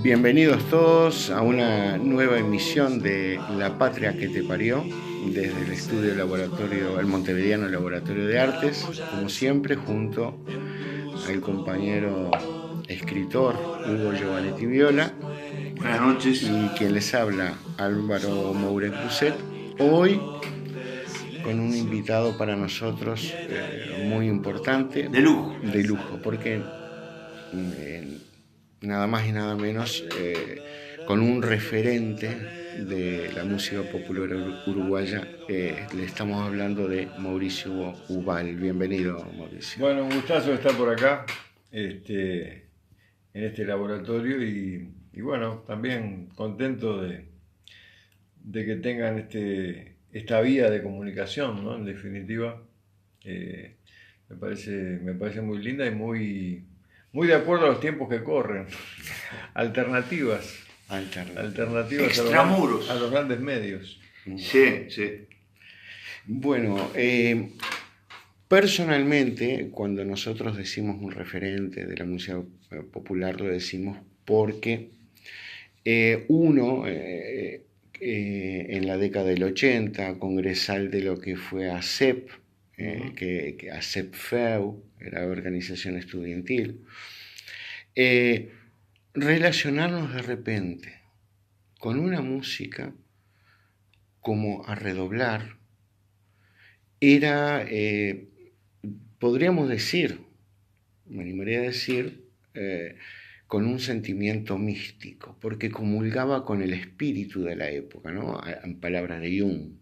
Bienvenidos todos a una nueva emisión de La Patria que te parió, desde el estudio laboratorio, el Montevideano Laboratorio de Artes, como siempre, junto al compañero escritor Hugo Giovanetti Viola. Buenas noches. Y quien les habla, Álvaro Moure Cruzet. Hoy con un invitado para nosotros muy importante. De lujo. De lujo, porque nada más y nada menos con un referente de la música popular uruguaya. Le estamos hablando de Mauricio Ubal. Bienvenido, Mauricio. Bueno, un gustazo estar por acá en este laboratorio y bueno, también contento de que tengan esta vía de comunicación, ¿no? En definitiva, me parece muy linda y muy de acuerdo a los tiempos que corren. Alternativas Extramuros. a los grandes medios. Sí, sí. Bueno, personalmente, cuando nosotros decimos un referente de la música popular, lo decimos porque en la década del 80, congresal de lo que fue ACEP, que ACEP-FEU, era la organización estudiantil, relacionarnos de repente con una música como A Redoblar era, podríamos decir, me animaría a decir, con un sentimiento místico, porque comulgaba con el espíritu de la época, ¿no? En palabras de Jung.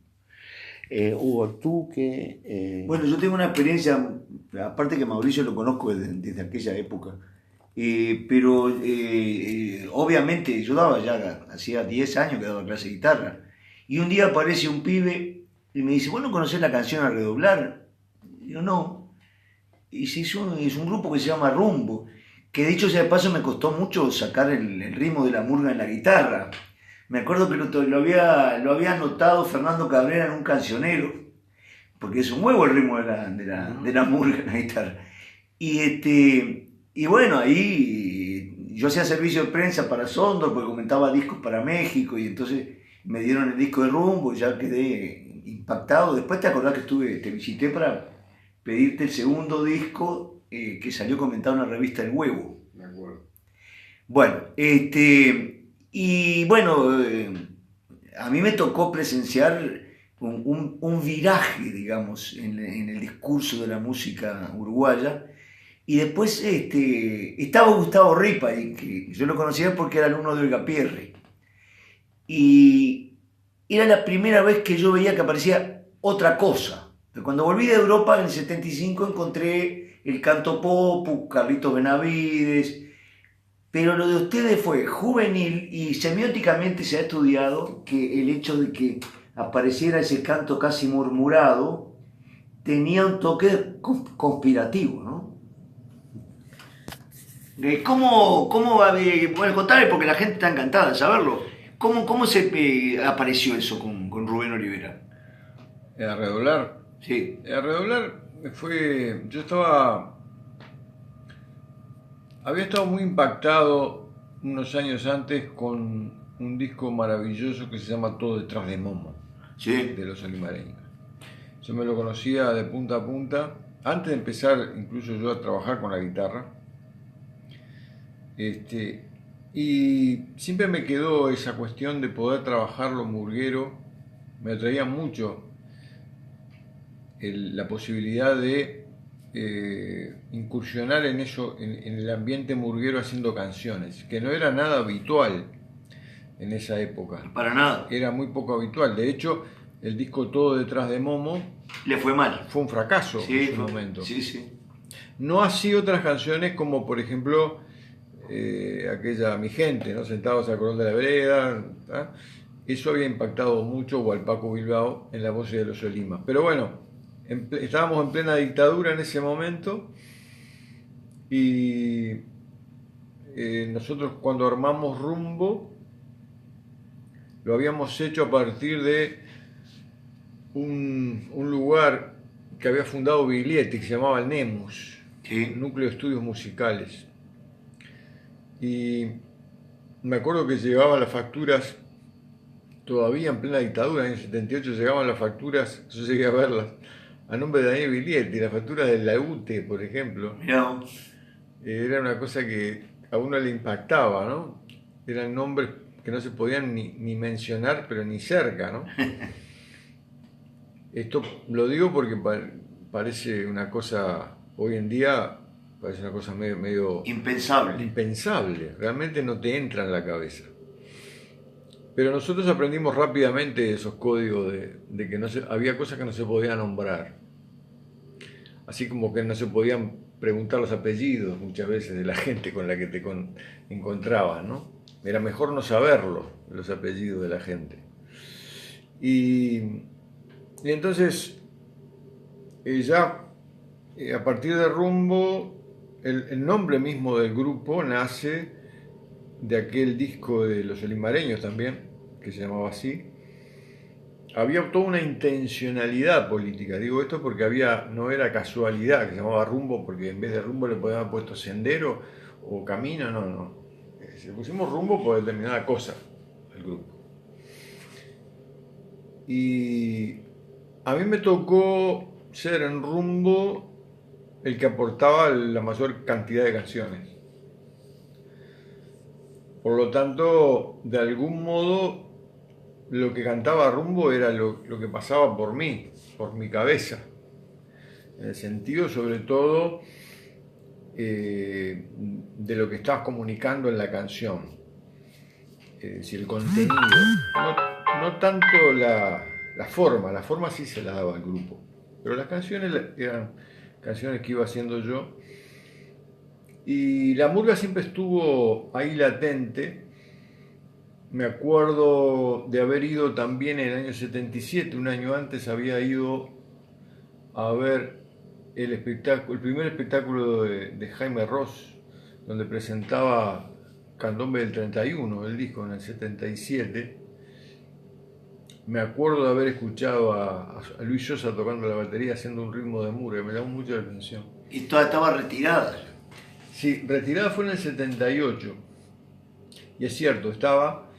Hugo, tú que... Bueno, yo tengo una experiencia, aparte que Mauricio lo conozco desde aquella época, pero obviamente yo hacía 10 años que daba clase de guitarra, y un día aparece un pibe y me dice, ¿vos no conocés la canción A Redoblar? Y yo no. Y es un grupo que se llama Rumbo, que dicho sea de paso me costó mucho sacar el ritmo de la murga en la guitarra. Me acuerdo que lo había anotado Fernando Cabrera en un cancionero, porque es un huevo el ritmo de la murga en la guitarra. Y bueno, ahí yo hacía servicio de prensa para Sondor, porque comentaba discos para México, y entonces me dieron el disco de Rumbo y ya quedé impactado. Después te acordás que te visité para pedirte el segundo disco que salió comentado en la revista El Huevo. Me acuerdo. Bueno, y bueno, a mí me tocó presenciar un viraje, digamos, en el discurso de la música uruguaya. Y después estaba Gustavo Ripa, y que yo lo conocía porque era alumno de Olga Pierre. Y era la primera vez que yo veía que aparecía otra cosa. Cuando volví de Europa en el 75 encontré el canto pop, Carlitos Benavides, pero lo de ustedes fue juvenil y semióticamente se ha estudiado que el hecho de que apareciera ese canto casi murmurado tenía un toque conspirativo, ¿no? Bueno, contame porque la gente está encantada de saberlo. ¿Cómo se apareció eso con Rubén Olivera? ¿A Redoblar? Sí. A Redoblar había estado muy impactado unos años antes con un disco maravilloso que se llama Todo detrás de Momo, Sí. de los olimareños. Yo me lo conocía de punta a punta, antes de empezar incluso yo a trabajar con la guitarra. Y siempre me quedó esa cuestión de poder trabajar lo murguero, me atraía mucho la posibilidad de incursionar en eso, en el ambiente murguero haciendo canciones, que no era nada habitual en esa época. Para nada. Era muy poco habitual. De hecho, el disco Todo detrás de Momo Le fue mal. fue un fracaso en su momento. Sí, sí. No así otras canciones como, por ejemplo, aquella Mi Gente, ¿no? Sentados al cordón de la vereda. ¿tá? Eso había impactado mucho, o al Paco Bilbao en la voz de los Olimas. Pero bueno, estábamos en plena dictadura en ese momento y nosotros cuando armamos Rumbo lo habíamos hecho a partir de un lugar que había fundado Biglietti, que se llamaba el NEMUS, Sí. Núcleo de Estudios Musicales. Y me acuerdo que llegaban las facturas, todavía en plena dictadura, en el 78 llegaban las facturas, yo llegué a verlas, a nombre de Daniel Biglietti, las facturas de la UTE, por ejemplo. Mirá, Era una cosa que a uno le impactaba, ¿no? Eran nombres que no se podían ni mencionar, pero ni cerca, ¿no? Esto lo digo porque parece una cosa, hoy en día, parece una cosa medio impensable, realmente no te entra en la cabeza. Pero nosotros aprendimos rápidamente esos códigos de que había cosas que no se podían nombrar. Así como que no se podían preguntar los apellidos muchas veces de la gente con la que te encontrabas, ¿no? Era mejor no saberlo, los apellidos de la gente. Y entonces, a partir de Rumbo, el nombre mismo del grupo nace de aquel disco de los Olimareños también, que se llamaba así. Había toda una intencionalidad política, digo esto porque no era casualidad, que se llamaba Rumbo, porque en vez de Rumbo le podían haber puesto Sendero o Camino, no. Le pusimos Rumbo por determinada cosa al grupo. Y a mí me tocó ser en Rumbo el que aportaba la mayor cantidad de canciones. Por lo tanto, de algún modo, lo que cantaba Rumbo era lo que pasaba por mí, por mi cabeza. En el sentido, sobre todo, de lo que estabas comunicando en la canción. Es decir, el contenido. No tanto la forma sí se la daba al grupo. Pero las canciones eran canciones que iba haciendo yo. Y la murga siempre estuvo ahí latente. Me acuerdo de haber ido también en el año 77, un año antes había ido a ver el primer espectáculo de Jaime Ross, donde presentaba Candombe del 31, el disco en el 77. Me acuerdo de haber escuchado a Luis Llosa tocando la batería haciendo un ritmo de murga, me llamó mucho la atención. ¿Y toda estaba retirada? Sí, retirada fue en el 78. Y es cierto, estaba.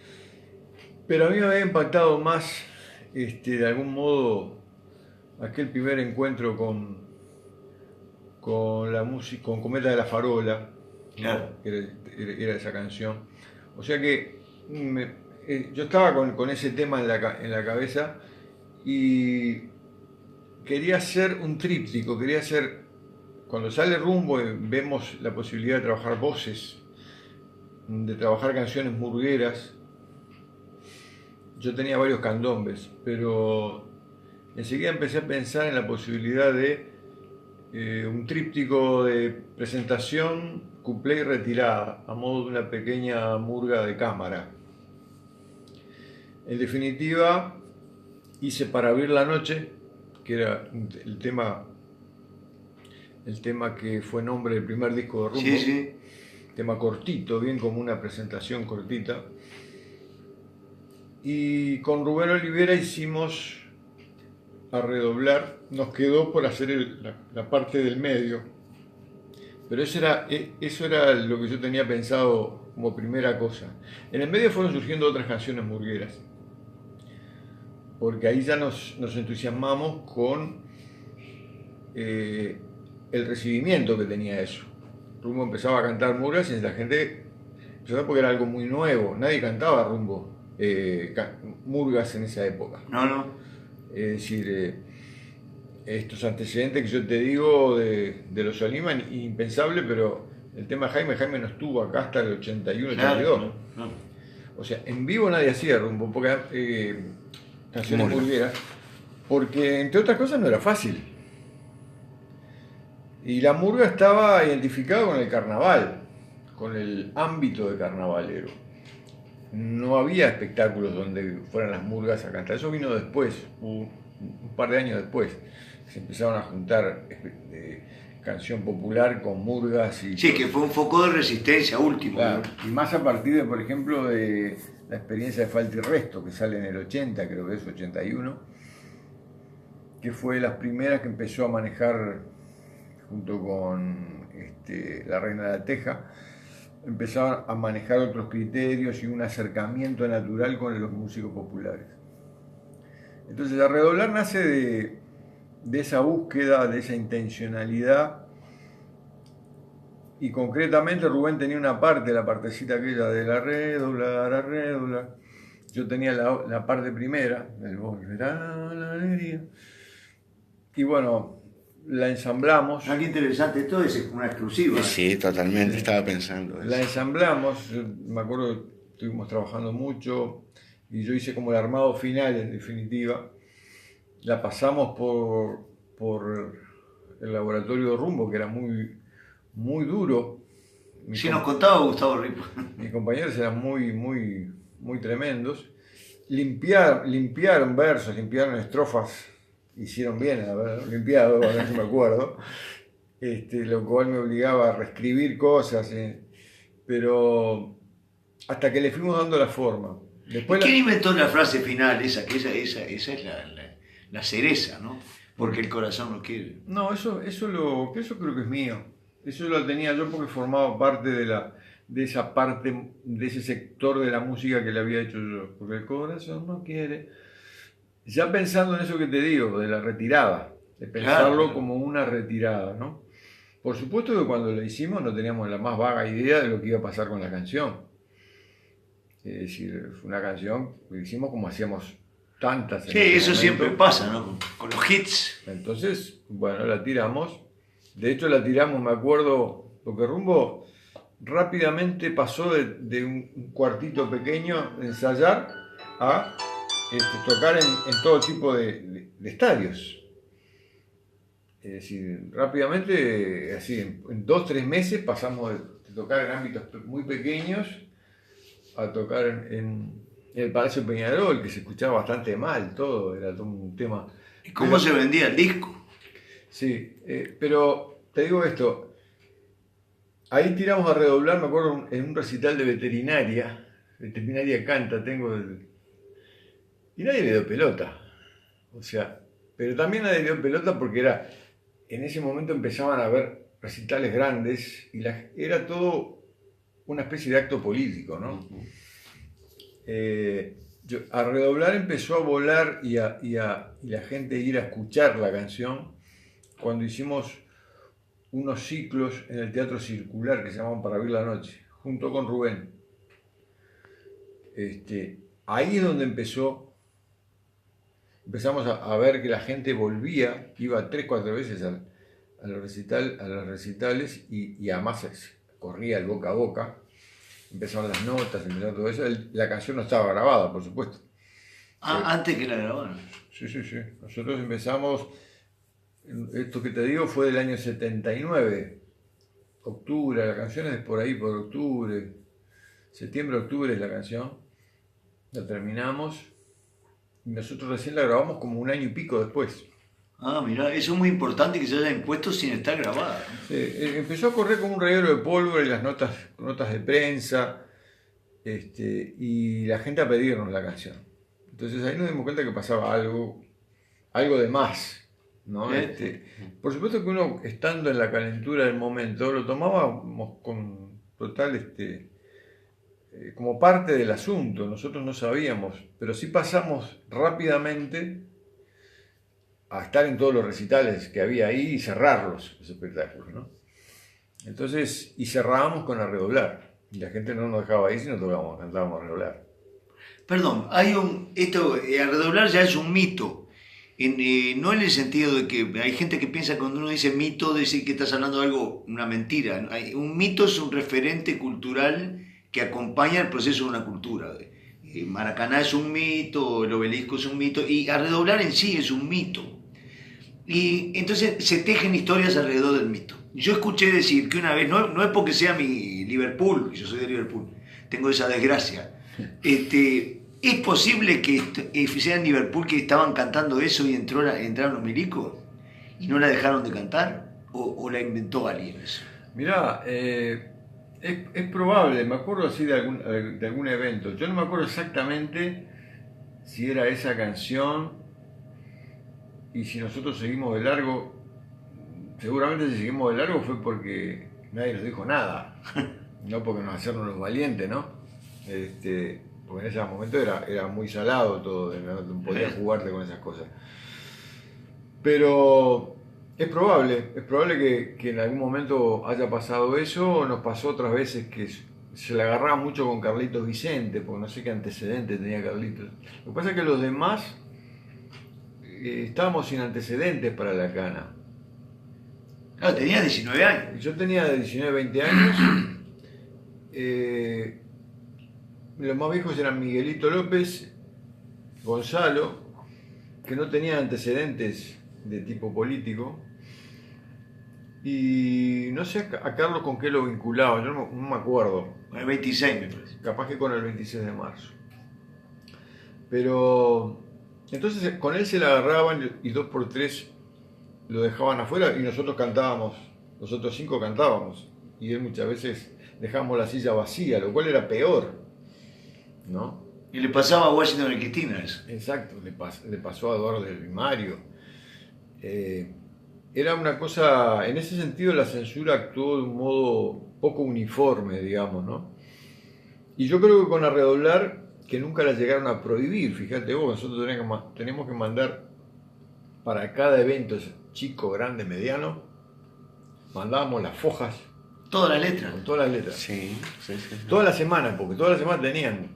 Pero a mí me había impactado más, de algún modo, aquel primer encuentro con la música, con Cometa de la Farola, claro. ¿no? Era esa canción. O sea que yo estaba con ese tema en la cabeza y quería hacer un tríptico, cuando sale Rumbo vemos la posibilidad de trabajar voces, de trabajar canciones murgueras. Yo tenía varios candombes, pero enseguida empecé a pensar en la posibilidad de un tríptico de presentación, cuplé y retirada, a modo de una pequeña murga de cámara. En definitiva, hice Para abrir la noche, que era el tema que fue nombre del primer disco de Rumbo. Sí, sí. Tema cortito, bien como una presentación cortita. Y con Rubén Olivera hicimos A redoblar, nos quedó por hacer la parte del medio. Pero eso era lo que yo tenía pensado como primera cosa. En el medio fueron surgiendo otras canciones murgueras, porque ahí ya nos entusiasmamos con el recibimiento que tenía eso. Rumbo empezaba a cantar murgas y la gente empezó porque era algo muy nuevo, nadie cantaba Rumbo. Murgas en esa época. No. Es decir, estos antecedentes que yo te digo de los Oliman, impensable, pero el tema Jaime no estuvo acá hasta el 81, 82. No. O sea, en vivo nadie hacía Rumbo, porque canciones murgueras, porque entre otras cosas no era fácil. Y la murga estaba identificada con el carnaval, con el ámbito de carnavalero. No había espectáculos donde fueran las murgas a cantar. Eso vino después, un par de años después. Se empezaron a juntar canción popular con murgas. Sí, que fue un foco de resistencia último. Claro. Y más a partir de, por ejemplo, de la experiencia de Falta y Resto, que sale en el 80, creo que es 81, que fue de las primeras que empezó a manejar junto con La Reina de la Teja, empezar a manejar otros criterios y un acercamiento natural con los músicos populares. Entonces, A Redoblar nace de esa búsqueda, de esa intencionalidad, y concretamente Rubén tenía una parte, la partecita aquella de a redoblar. Yo tenía la parte primera, del volverá la alegría. Y bueno, la ensamblamos. Ah, qué interesante, esto es una exclusiva. Sí, totalmente, estaba pensando eso. La ensamblamos, me acuerdo que estuvimos trabajando mucho y yo hice como el armado final en definitiva. La pasamos por el laboratorio de Rumbo, que era muy, muy duro. Sí, nos contaba Gustavo Ripo. Mis compañeros eran muy, muy, muy tremendos. Limpiaron versos, limpiaron estrofas, hicieron bien haberlo limpiado, ahora no me acuerdo. Lo cual me obligaba a reescribir cosas, pero hasta que le fuimos dando la forma. Después ¿Quién inventó la frase final esa? Que esa es la cereza, ¿no? Porque el corazón no quiere. No, eso creo que es mío. Eso lo tenía yo porque formaba parte de esa parte, de ese sector de la música que le había hecho yo. Porque el corazón no quiere. Ya pensando en eso que te digo, de la retirada, de pensarlo Claro. como una retirada, ¿no? Por supuesto que cuando lo hicimos no teníamos la más vaga idea de lo que iba a pasar con la canción. Es decir, fue una canción que hicimos como hacíamos tantas. Sí, eso siempre pasa, ¿no? Con los hits. Entonces, bueno, la tiramos. De hecho, la tiramos, me acuerdo, porque Rumbo rápidamente pasó de un cuartito pequeño de ensayar a tocar en todo tipo de estadios. Es decir, rápidamente, así, en 2-3 meses pasamos de tocar en ámbitos muy pequeños a tocar en el Palacio Peñarol, que se escuchaba bastante mal todo, era todo un tema. ¿Y cómo se vendía el disco? Sí, pero te digo esto, ahí tiramos a redoblar, me acuerdo, en un recital de veterinaria canta, y nadie le dio pelota, o sea, pero también nadie le dio pelota porque en ese momento empezaban a haber recitales grandes y era todo una especie de acto político, ¿no? A Redoblar empezó a volar y la gente ir a escuchar la canción cuando hicimos unos ciclos en el Teatro Circular que se llamaban Para Abrir la Noche, junto con Rubén. Ahí es donde empezamos a ver que la gente volvía, iba 3-4 veces a los recitales y además corría el boca a boca. Empezaban las notas, empezaba todo eso. La canción no estaba grabada, por supuesto. Antes que la grabaran. Sí. Nosotros empezamos, esto que te digo fue del año 79, octubre, la canción es por ahí, por octubre, septiembre, octubre es la canción. La terminamos y nosotros recién la grabamos como 1 año y pico después. Ah, mirá, eso es muy importante que se haya impuesto sin estar grabada. Sí, empezó a correr como un reguero de pólvora y las notas de prensa, y la gente a pedirnos la canción. Entonces ahí nos dimos cuenta que pasaba algo de más, ¿no? Por supuesto que uno, estando en la calentura del momento, lo tomábamos con total, como parte del asunto. Nosotros no sabíamos, pero sí pasamos rápidamente a estar en todos los recitales que había ahí y cerrarlos, los espectáculos, ¿no? Entonces, y cerrábamos con A Redoblar. Y la gente no nos dejaba ir si no cantábamos A Redoblar. Perdón, A Redoblar ya es un mito. No en el sentido de que hay gente que piensa que cuando uno dice mito, decir que estás hablando de algo, una mentira. Un mito es un referente cultural que acompaña el proceso de una cultura. Maracaná es un mito, el obelisco es un mito, y A Redoblar en sí es un mito. Y entonces se tejen historias alrededor del mito. Yo escuché decir que una vez, no es porque sea mi Liverpool, yo soy de Liverpool, tengo esa desgracia. ¿Es posible que sea en Liverpool que estaban cantando eso y entraron los milicos y no la dejaron de cantar? ¿O la inventó alguien eso? Mirá, es probable, me acuerdo así de algún evento. Yo no me acuerdo exactamente si era esa canción. Y si nosotros seguimos de largo, seguramente si seguimos de largo fue porque nadie nos dijo nada. no porque nos hacernos los valientes, ¿no? Porque en ese momento era muy salado todo, no podías jugarte con esas cosas. Pero es probable que en algún momento haya pasado eso. Nos pasó otras veces que se le agarraba mucho con Carlitos Vicente, porque no sé qué antecedentes tenía Carlitos. Lo que pasa es que los demás estábamos sin antecedentes para la cana. Claro, tenías 19 años. Yo tenía de 19 a 20 años. Los más viejos eran Miguelito López, Gonzalo, que no tenían antecedentes de tipo político, y no sé a Carlos con qué lo vinculaba, yo no me acuerdo. Con el 26 me parece. Capaz que con el 26 de marzo. Pero entonces con él se la agarraban y 2x3 lo dejaban afuera y nosotros cantábamos, los otros 5 cantábamos, y él muchas veces dejábamos la silla vacía, lo cual era peor, ¿no? Y le pasaba a Washington y Cristina eso. Exacto, le pasó a Eduardo y Mario. Era una cosa, en ese sentido la censura actuó de un modo poco uniforme, digamos, ¿no? Y yo creo que con Arredoblar, que nunca la llegaron a prohibir, fíjate vos, nosotros tenemos que mandar para cada evento, chico, grande, mediano, mandábamos las fojas. Todas las letras. Con todas las letras. Sí, sí, sí. Toda la semana, porque toda la semana tenían.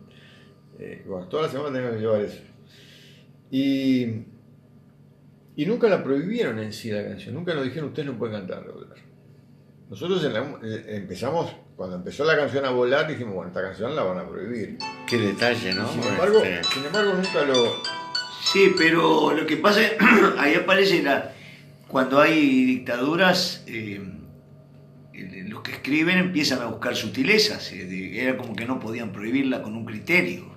Toda la semana tenían que llevar eso. Y nunca la prohibieron en sí la canción, nunca nos dijeron ustedes no pueden cantar Arredoblar. Nosotros empezamos, cuando empezó la canción a volar, dijimos, bueno, esta canción la van a prohibir. Qué detalle, ¿no? Sin embargo, nunca lo... Sí, pero lo que pasa es ahí aparece cuando hay dictaduras, los que escriben empiezan a buscar sutilezas. Era como que no podían prohibirla con un criterio.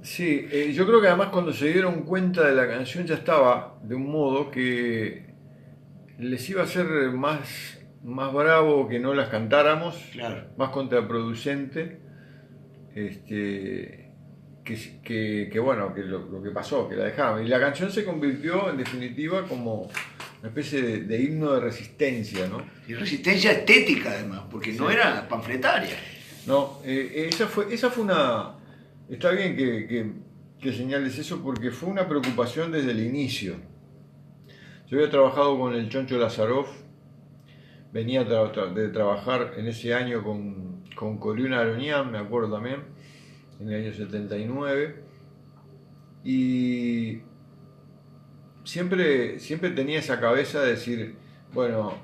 Sí, yo creo que además cuando se dieron cuenta de la canción ya estaba de un modo que les iba a ser más bravo que no las cantáramos, Claro. más contraproducente, que bueno, que lo que pasó, que la dejaron. Y la canción se convirtió en definitiva como una especie de himno de resistencia, ¿no? Y resistencia estética además, porque no era panfletaria. No, esa fue una... Está bien que señales eso porque fue una preocupación desde el inicio. Yo había trabajado con el Choncho Lazaroff, venía de trabajar en ese año con Coriuna Aronian, me acuerdo también, en el año 79, y siempre tenía esa cabeza de decir, bueno,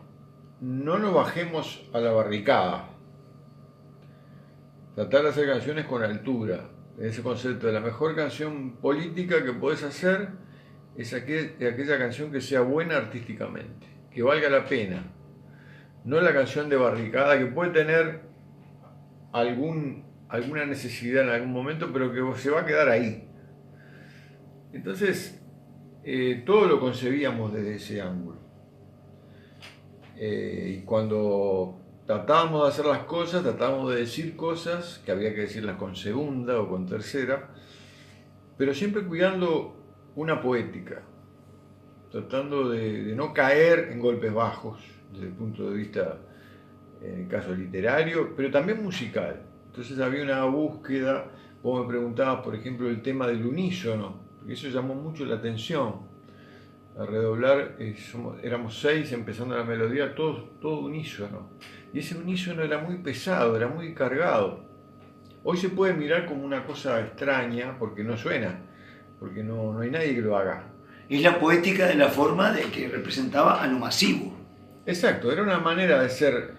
no nos bajemos a la barricada, tratar de hacer canciones con altura. Ese concepto de la mejor canción política que podés hacer es aquella canción que sea buena artísticamente, que valga la pena. No la canción de barricada que puede tener alguna necesidad en algún momento, pero que se va a quedar ahí. Entonces, todo lo concebíamos desde ese ángulo. Y cuando tratábamos de hacer las cosas, tratábamos de decir cosas que había que decirlas con segunda o con tercera, pero siempre cuidando una poética, tratando de no caer en golpes bajos desde el punto de vista, en el caso literario, pero también musical. Entonces había una búsqueda. Vos me preguntabas, por ejemplo, el tema del unísono, porque eso llamó mucho la atención. A Redoblar éramos 6 empezando la melodía, todo unísono. Y ese unísono era muy pesado, era muy cargado. Hoy se puede mirar como una cosa extraña porque no suena, porque no hay nadie que lo haga. Es la poética de la forma de que representaba a lo masivo. Exacto, era una manera de ser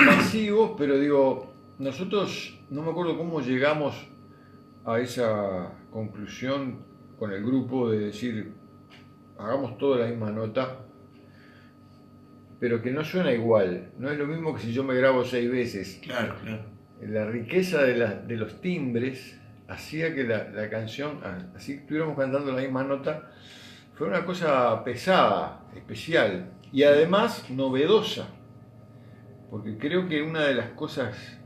masivos, pero digo, nosotros no me acuerdo cómo llegamos a esa conclusión con el grupo de decir, hagamos toda la misma nota, pero que no suena igual. No es lo mismo que si yo me grabo 6 veces. Claro. La riqueza de los timbres hacía que la canción, así que estuviéramos cantando la misma nota, fue una cosa pesada, especial y además novedosa, porque creo que una de las cosas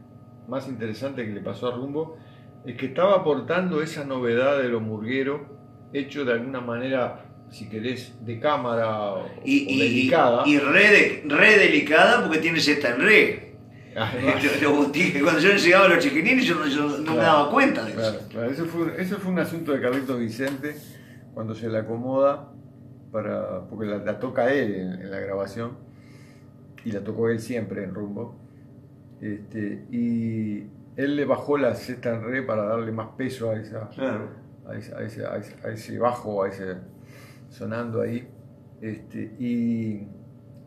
más interesantes que le pasó a Rumbo es que estaba aportando esa novedad de lo murguero, hecho de alguna manera, si querés, de cámara o delicada. Y re delicada porque tiene sexta en re. Cuando yo llegaba a los chiquinines yo no me daba cuenta de eso. Claro. Eso fue un asunto de Carlitos Vicente cuando se le acomoda, porque la toca él en la grabación, y la tocó él siempre en Rumbo. Y él le bajó la sexta en re para darle más peso a ese bajo, a ese sonando ahí.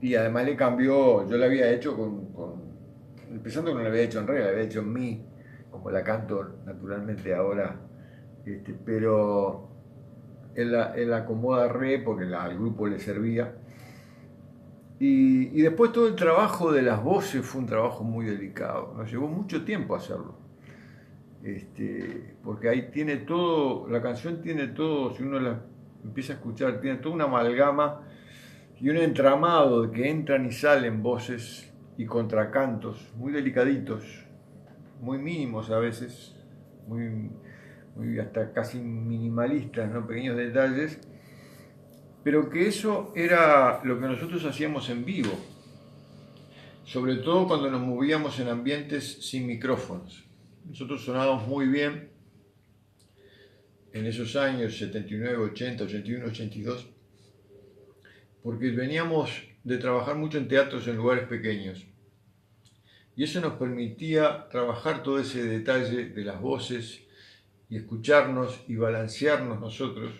Y además le cambió, yo la había hecho empezando que no la había hecho en re, la había hecho en mi, como la canto naturalmente ahora, pero él la acomoda re porque al grupo le servía. Y después todo el trabajo de las voces fue un trabajo muy delicado, nos llevó mucho tiempo hacerlo, porque ahí tiene todo, la canción tiene todo, si uno la empieza a escuchar, tiene toda una amalgama y un entramado de que entran y salen voces y contracantos muy delicaditos, muy mínimos a veces, muy hasta casi minimalistas, ¿no? Pequeños detalles, pero que eso era lo que nosotros hacíamos en vivo, sobre todo cuando nos movíamos en ambientes sin micrófonos. Nosotros sonábamos muy bien en esos años 79, 80, 81, 82, porque veníamos de trabajar mucho en teatros en lugares pequeños. Y eso nos permitía trabajar todo ese detalle de las voces y escucharnos y balancearnos nosotros.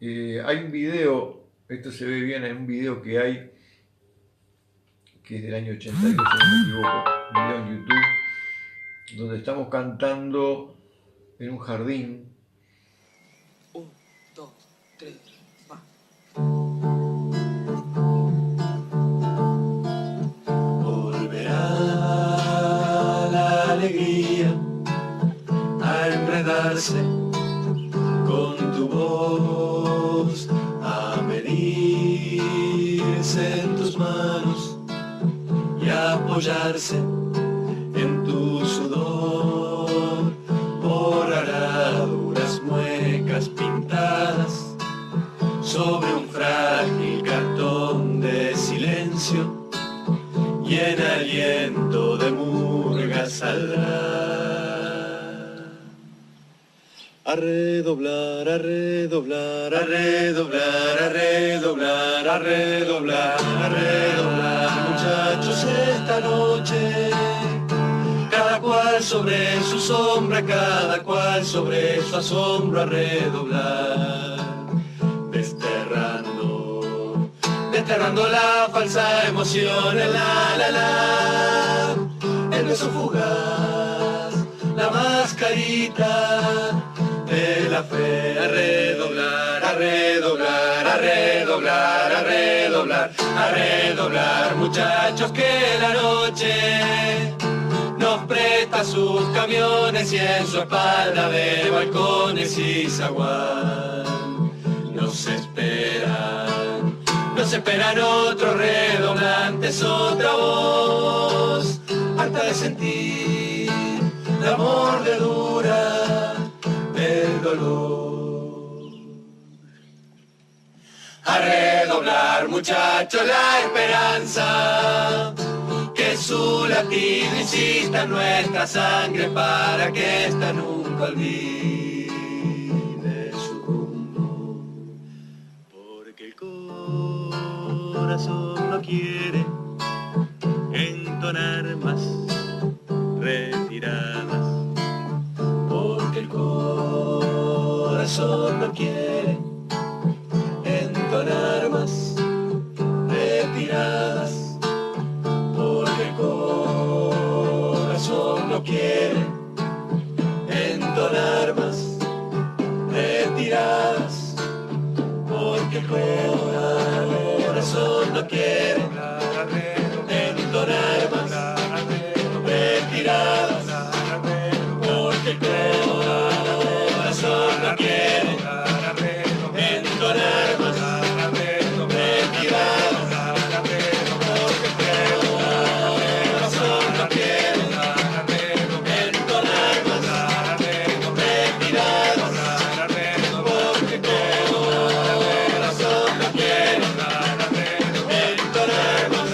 Hay un video, esto se ve bien, hay un video que hay, que es del año 82, si no me equivoco, un video en YouTube, donde estamos cantando en un jardín. 1, 2, 3, va. Volverá la alegría a enredarse con tu voz, a medirse en tus manos y a apoyarse en tu sudor, por araduras muecas pintadas sobre un frágil cartón de silencio, y en aliento de murga saldrá a redoblar, a redoblar, a redoblar, a redoblar, a redoblar, a redoblar, muchachos, esta noche. Cada cual sobre su sombra, cada cual sobre su asombro, a redoblar, desterrando la falsa emoción, el el beso fugaz, la mascarita de la fe, a redoblar, a redoblar, a redoblar, a redoblar, a redoblar, muchachos, que la noche nos presta sus camiones y en su espalda de balcones y zaguán nos esperan otros redoblantes, otra voz, harta de sentir la mordedura del dolor. A redoblar, muchachos, la esperanza, que su latido insista en nuestra sangre para que esta nunca olvide su rumbo, porque el corazón no quiere entonar más retiradas, porque el corazón no quiere entonar más retiradas, porque el corazón no quiere entonar más retiradas, porque el corazón no quiere entonar más retiradas, porque el corazón no quiere entonar más retiradas, porque el corazón no quiere entonar más retiradas, porque el corazón no quiere entonar más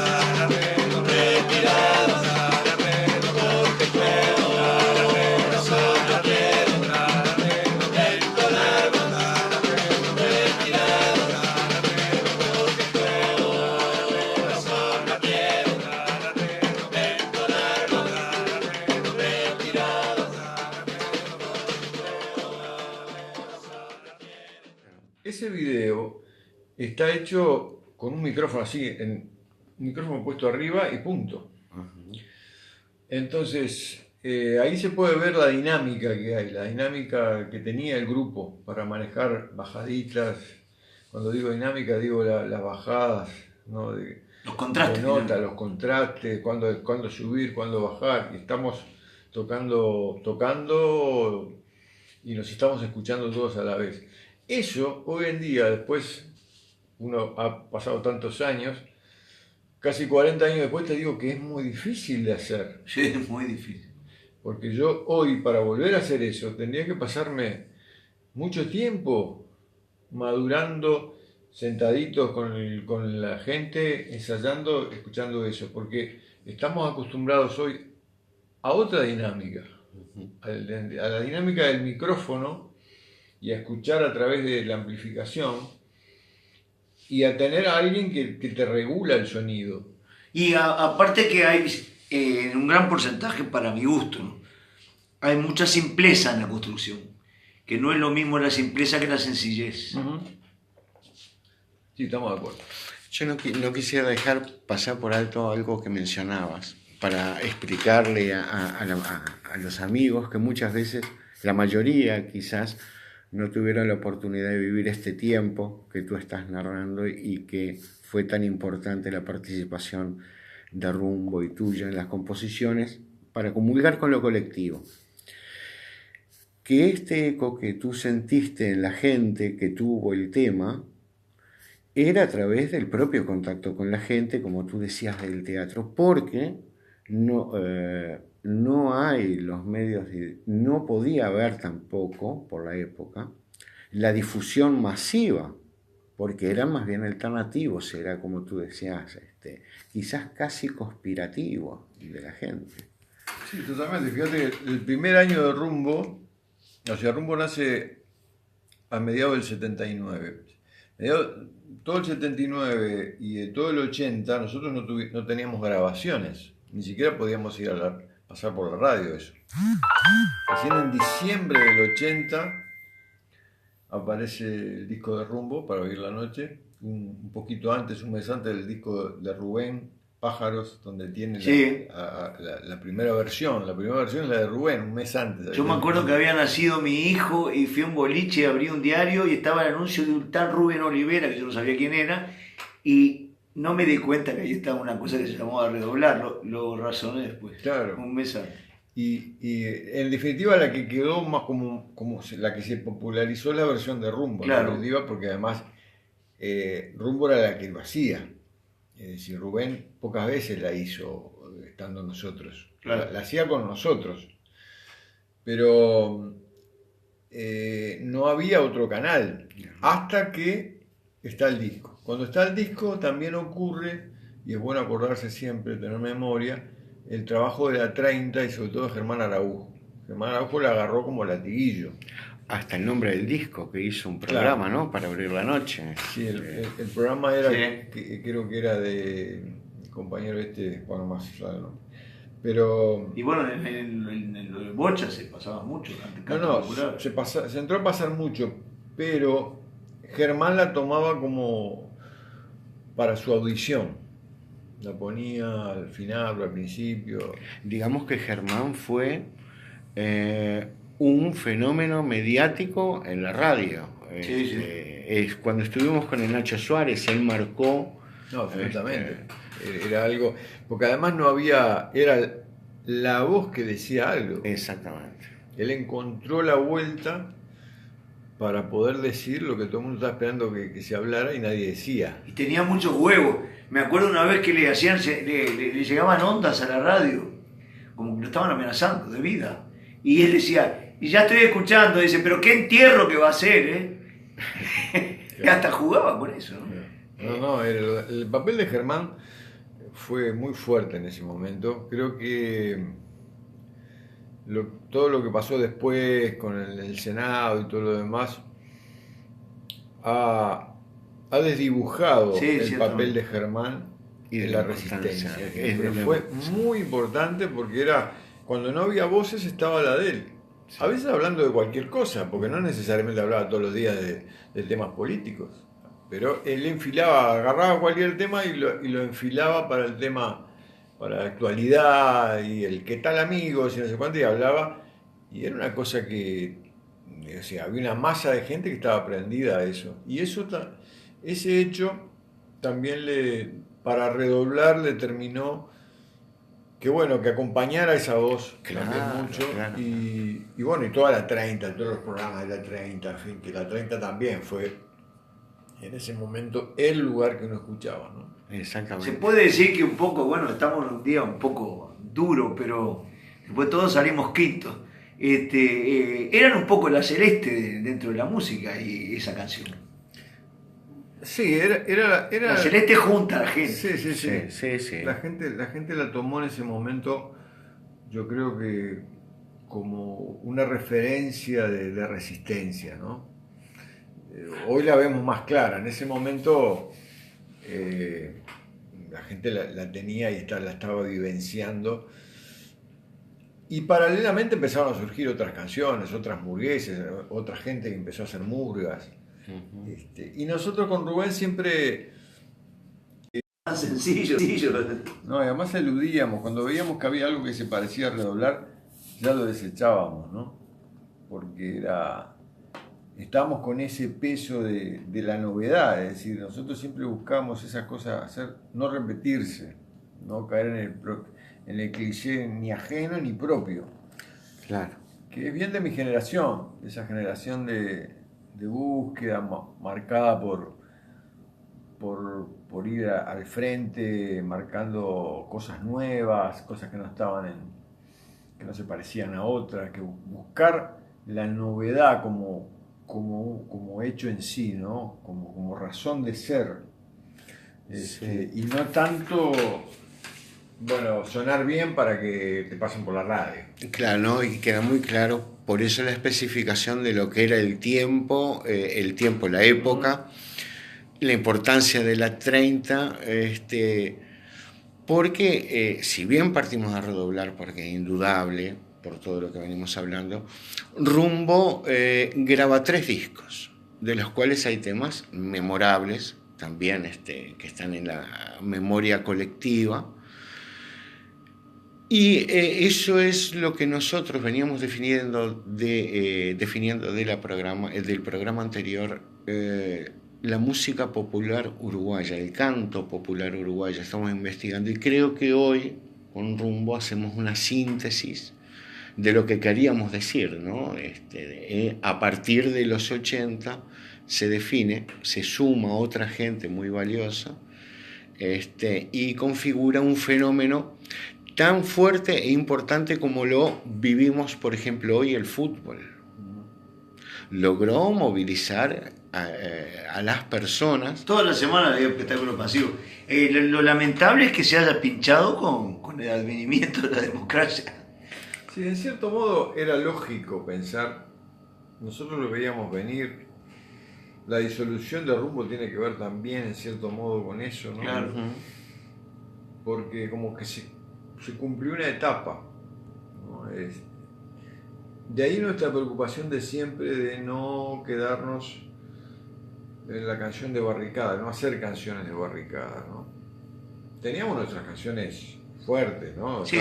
ese video está hecho con un micrófono así, un micrófono puesto arriba y punto. Entonces, ahí se puede ver la dinámica que hay, la dinámica que tenía el grupo para manejar bajaditas. Cuando digo dinámica, digo las bajadas, ¿no? Los contrastes. De nota, los contrastes, cuándo subir, cuándo bajar. Y estamos tocando y nos estamos escuchando todos a la vez. Eso, hoy en día, después, uno ha pasado tantos años, casi 40 años después, te digo que es muy difícil de hacer. Sí, es muy difícil. Porque yo hoy, para volver a hacer eso, tendría que pasarme mucho tiempo madurando, sentaditos con la gente, ensayando, escuchando eso. Porque estamos acostumbrados hoy a otra dinámica, a la dinámica del micrófono y a escuchar a través de la amplificación y a tener a alguien que te regula el sonido. Y aparte que hay, en un gran porcentaje, para mi gusto, ¿no? Hay mucha simpleza en la construcción, que no es lo mismo la simpleza que la sencillez. Sí, estamos de acuerdo. Yo no quisiera dejar pasar por alto algo que mencionabas, para explicarle a los amigos que muchas veces, la mayoría quizás, no tuvieron la oportunidad de vivir este tiempo que tú estás narrando y que fue tan importante la participación de Rumbo y tuya en las composiciones para comulgar con lo colectivo. Que este eco que tú sentiste en la gente que tuvo el tema era a través del propio contacto con la gente, como tú decías, del teatro, porque no hay los medios, no podía haber tampoco, por la época, la difusión masiva, porque eran más bien alternativos, era como tú decías, quizás casi conspirativo de la gente. Sí, totalmente. Fíjate que el primer año de Rumbo, o sea, Rumbo nace a mediados del 79. Todo el 79 y todo el 80 nosotros no teníamos grabaciones, ni siquiera podíamos ir pasar por la radio eso. Recién en diciembre del 80 aparece el disco de Rumbo para oír la noche, un poquito antes, un mes antes del disco de Rubén, Pájaros, donde tiene la primera versión. La primera versión es la de Rubén, un mes antes. Yo me acuerdo que había nacido mi hijo y fui a un boliche, abrí un diario y estaba el anuncio de un tal Rubén Olivera, que yo no sabía quién era, y no me di cuenta que ahí estaba una cosa que se llamaba Redoblar, lo razoné después, claro. Un mes antes. Y en definitiva la que quedó más como la que se popularizó es la versión de Rumbo, claro. En definitiva, porque además Rumbo era la que lo hacía. Es decir, Rubén pocas veces la hizo estando nosotros, claro. la hacía con nosotros, pero no había otro canal hasta que está el disco. Cuando está el disco también ocurre, y es bueno acordarse siempre, tener memoria, el trabajo de la 30 y sobre todo de Germán Araujo. Germán Araujo la agarró como latiguillo. Hasta el nombre del disco, que hizo un programa, claro. ¿no? Para abrir la noche. Sí, el programa era, sí. Creo que era de compañero Juan Mazzano, ¿no? Pero... Y bueno, en el Bocha se pasaba mucho. Se entró a pasar mucho, pero Germán la tomaba como para su audición. La ponía al final o al principio. Digamos que Germán fue un fenómeno mediático en la radio. Sí. Es cuando estuvimos con el Nacho Suárez, él marcó... No, absolutamente. Era algo... Porque además no había... Era la voz que decía algo. Exactamente. Él encontró la vuelta para poder decir lo que todo el mundo estaba esperando que se hablara y nadie decía. Y tenía muchos huevos. Me acuerdo una vez que le llegaban ondas a la radio, como que lo estaban amenazando de vida. Y él decía, y ya estoy escuchando, dice, pero qué entierro que va a ser, Que hasta jugaba con eso, ¿no? No, el papel de Germán fue muy fuerte en ese momento. Creo que todo lo que pasó después con el Senado y todo lo demás ha desdibujado el papel de Germán y de la resistencia. Pero fue muy importante porque era, cuando no había voces estaba la de él. A veces hablando de cualquier cosa, porque no necesariamente hablaba todos los días de temas políticos. Pero él enfilaba, agarraba cualquier tema y lo enfilaba para el tema, para la actualidad y el qué tal amigos y no sé cuánto, y hablaba. Y era una cosa que, o sea, había una masa de gente que estaba prendida a eso. Y eso, ese hecho también para redoblar, le terminó que bueno, que acompañara esa voz Claro, también mucho. claro. Y bueno, y toda la 30, todos los programas de la 30, en fin, que la 30 también fue en ese momento el lugar que uno escuchaba, ¿no? Exactamente. Se puede decir que un poco, bueno, estamos en un día un poco duro, pero después todos salimos quintos. Eran un poco la celeste dentro de la música y esa canción. Sí, era La celeste junta a la gente. sí, sí, sí. Sí, sí, sí. La gente la tomó en ese momento, yo creo que como una referencia de resistencia, ¿no? Hoy la vemos más clara. En ese momento la gente la tenía y la estaba vivenciando. Y paralelamente empezaron a surgir otras canciones, otras murgueses, otra gente que empezó a hacer murgas. Ujú. Y nosotros con Rubén siempre, Tan sencillo. no, y además eludíamos, cuando veíamos que había algo que se parecía a Redoblar, ya lo desechábamos, ¿no? Porque estábamos con ese peso de la novedad, es decir, nosotros siempre buscábamos esas cosas, hacer, no repetirse, no caer en el cliché ni ajeno ni propio, Claro. que es bien de mi generación, esa generación de búsqueda marcada por ir al frente, marcando cosas nuevas, cosas que no estaban que no se parecían a otras, que buscar la novedad como hecho en sí, ¿no? Como razón de ser. Sí. Y no tanto, bueno, sonar bien para que te pasen por la radio. Claro, ¿no? Y queda muy claro, por eso la especificación de lo que era el tiempo, la época, la importancia de la 30, porque si bien partimos a redoblar, porque es indudable, por todo lo que venimos hablando, Rumbo graba 3 discos, de los cuales hay temas memorables, también que están en la memoria colectiva. Y eso es lo que nosotros veníamos definiendo del programa anterior, la música popular uruguaya, el canto popular uruguayo. Estamos investigando y creo que hoy, con Rumbo, hacemos una síntesis de lo que queríamos decir, ¿no? A partir de los 80 se define, se suma otra gente muy valiosa, y configura un fenómeno tan fuerte e importante como lo vivimos, por ejemplo, hoy el fútbol. Logró movilizar a las personas. Toda la semana había espectáculo pasivo. Lo lamentable es que se haya pinchado con el advenimiento de la democracia. Sí, en cierto modo era lógico pensar, nosotros lo veíamos venir, la disolución de Rumbo tiene que ver también en cierto modo con eso, ¿no? Claro. Porque como que se cumplió una etapa, ¿no? De ahí nuestra preocupación de siempre de no quedarnos en la canción de barricada, no hacer canciones de barricada, ¿no? Teníamos nuestras canciones fuertes, ¿no? Sí,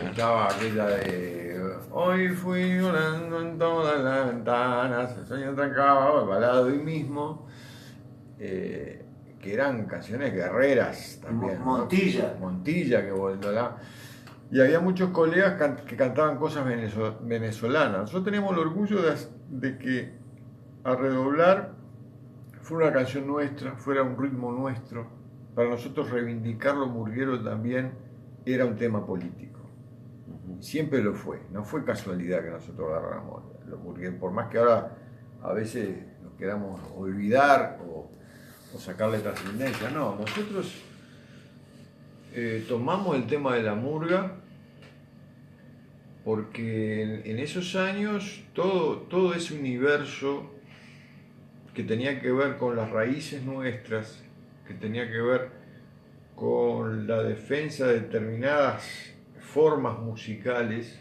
Estaba aquella de hoy fui volando en todas las ventanas, el sueño trancaba, balado hoy mismo, que eran canciones guerreras también, ¿no? Montilla, que volvió. Y había muchos colegas que cantaban cosas venezolanas. Nosotros teníamos el orgullo de que a redoblar fuera una canción nuestra, fuera un ritmo nuestro. Para nosotros reivindicar lo murguero también era un tema político. Siempre lo fue. No fue casualidad que nosotros agarramos lo murguero. Por más que ahora a veces nos queramos olvidar o sacarle trascendencia. No, nosotros tomamos el tema de la murga porque en esos años todo ese universo que tenía que ver con las raíces nuestras, que tenía que ver con la defensa de determinadas formas musicales,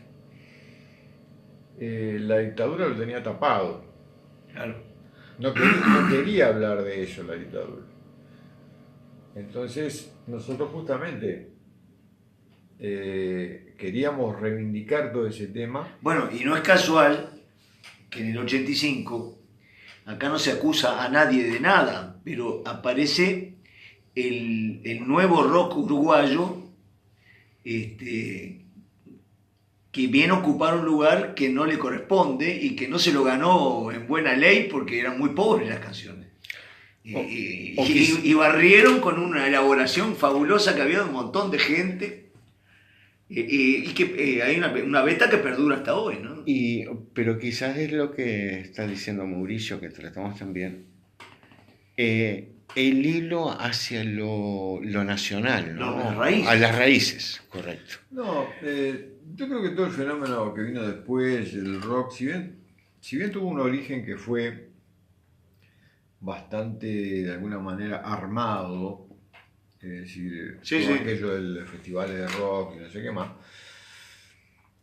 la dictadura lo tenía tapado. Claro. No quería hablar de eso la dictadura. Entonces, nosotros justamente queríamos reivindicar todo ese tema. Bueno, y no es casual que en el 85, acá no se acusa a nadie de nada, pero aparece el nuevo rock uruguayo, que viene a ocupar un lugar que no le corresponde y que no se lo ganó en buena ley porque eran muy pobres las canciones. Y barrieron con una elaboración fabulosa que había de un montón de gente. Y que hay una beta que perdura hasta hoy, ¿no? Pero quizás es lo que está diciendo Mauricio, que tratamos también. El hilo hacia lo nacional, ¿no? Las raíces. A las raíces, correcto. No, yo creo que todo el fenómeno que vino después, el rock, si bien tuvo un origen que fue bastante, de alguna manera, armado, es decir, todo aquello del festival de rock y no sé qué más,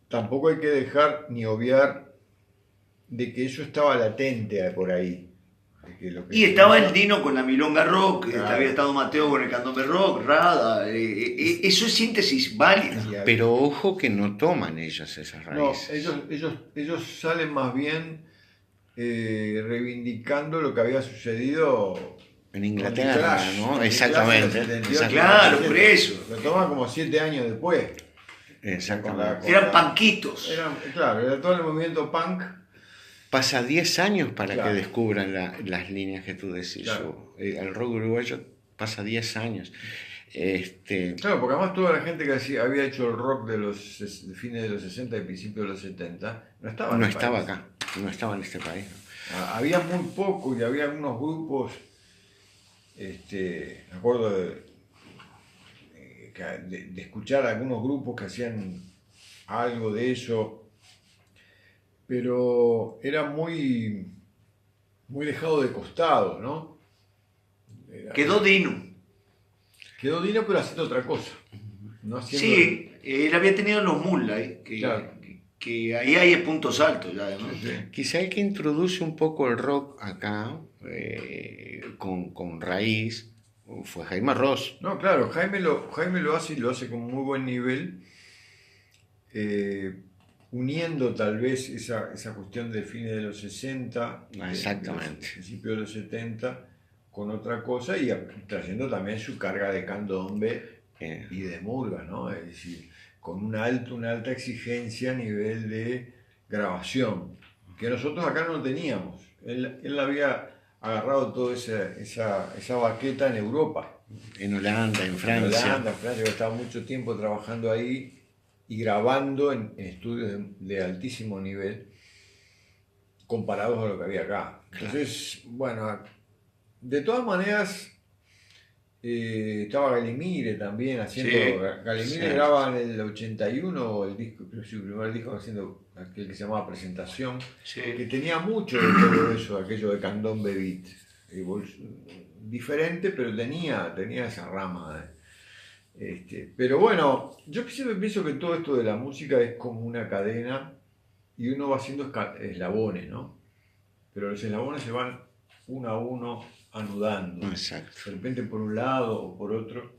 tampoco hay que dejar ni obviar de que eso estaba latente por ahí. Y estaba el Dino con la Milonga Rock, claro. Había estado Mateo con el Candombe Rock, Rada, eso es síntesis válida. Pero ojo que no toman ellos esas raíces. No, ellos salen más bien reivindicando lo que había sucedido en Inglaterra, ¿no? Exactamente. Claro, por eso. Lo toman como 7 años después. Exactamente. Eran punkitos. Claro, era todo el movimiento punk. Pasa 10 años para claro. que descubran las líneas que tú decís. Claro. El rock uruguayo pasa 10 años. Claro, porque además toda la gente que había hecho el rock de los fines de los 60 y principios de los 70 no estaba acá, no estaba en este país. ¿No? Había muy poco y había algunos grupos, me acuerdo de escuchar algunos grupos que hacían algo de eso, pero era muy dejado de costado, ¿no? Quedó Dino, pero haciendo otra cosa. No haciendo... Sí, él había tenido los Moonlight, que ahí hay puntos altos ya, ¿no? Sí. Quizá el que introduce un poco el rock acá, con raíz, fue Jaime Ross. No, claro, Jaime lo hace y lo hace con muy buen nivel, uniendo tal vez esa cuestión de fines de los 60, exactamente, principios de los 70, con otra cosa y trayendo también su carga de candombe y de murga, ¿no? Es decir, con una alta exigencia a nivel de grabación, que nosotros acá no teníamos. Él había agarrado toda esa baqueta en Europa. En Holanda, en Francia. Yo he estado mucho tiempo trabajando ahí y grabando en estudios de altísimo nivel comparados a lo que había acá. Entonces, bueno, de todas maneras, estaba Galimire también haciendo... Sí, Galimire graba en el 81 su primer disco haciendo aquel que se llamaba Presentación, que tenía mucho de todo eso, aquello de candombe beat. Diferente, pero tenía esa rama. Pero bueno, yo siempre pienso que todo esto de la música es como una cadena y uno va haciendo eslabones, ¿no? Pero los eslabones se van uno a uno anudando. Exacto. De repente por un lado o por otro.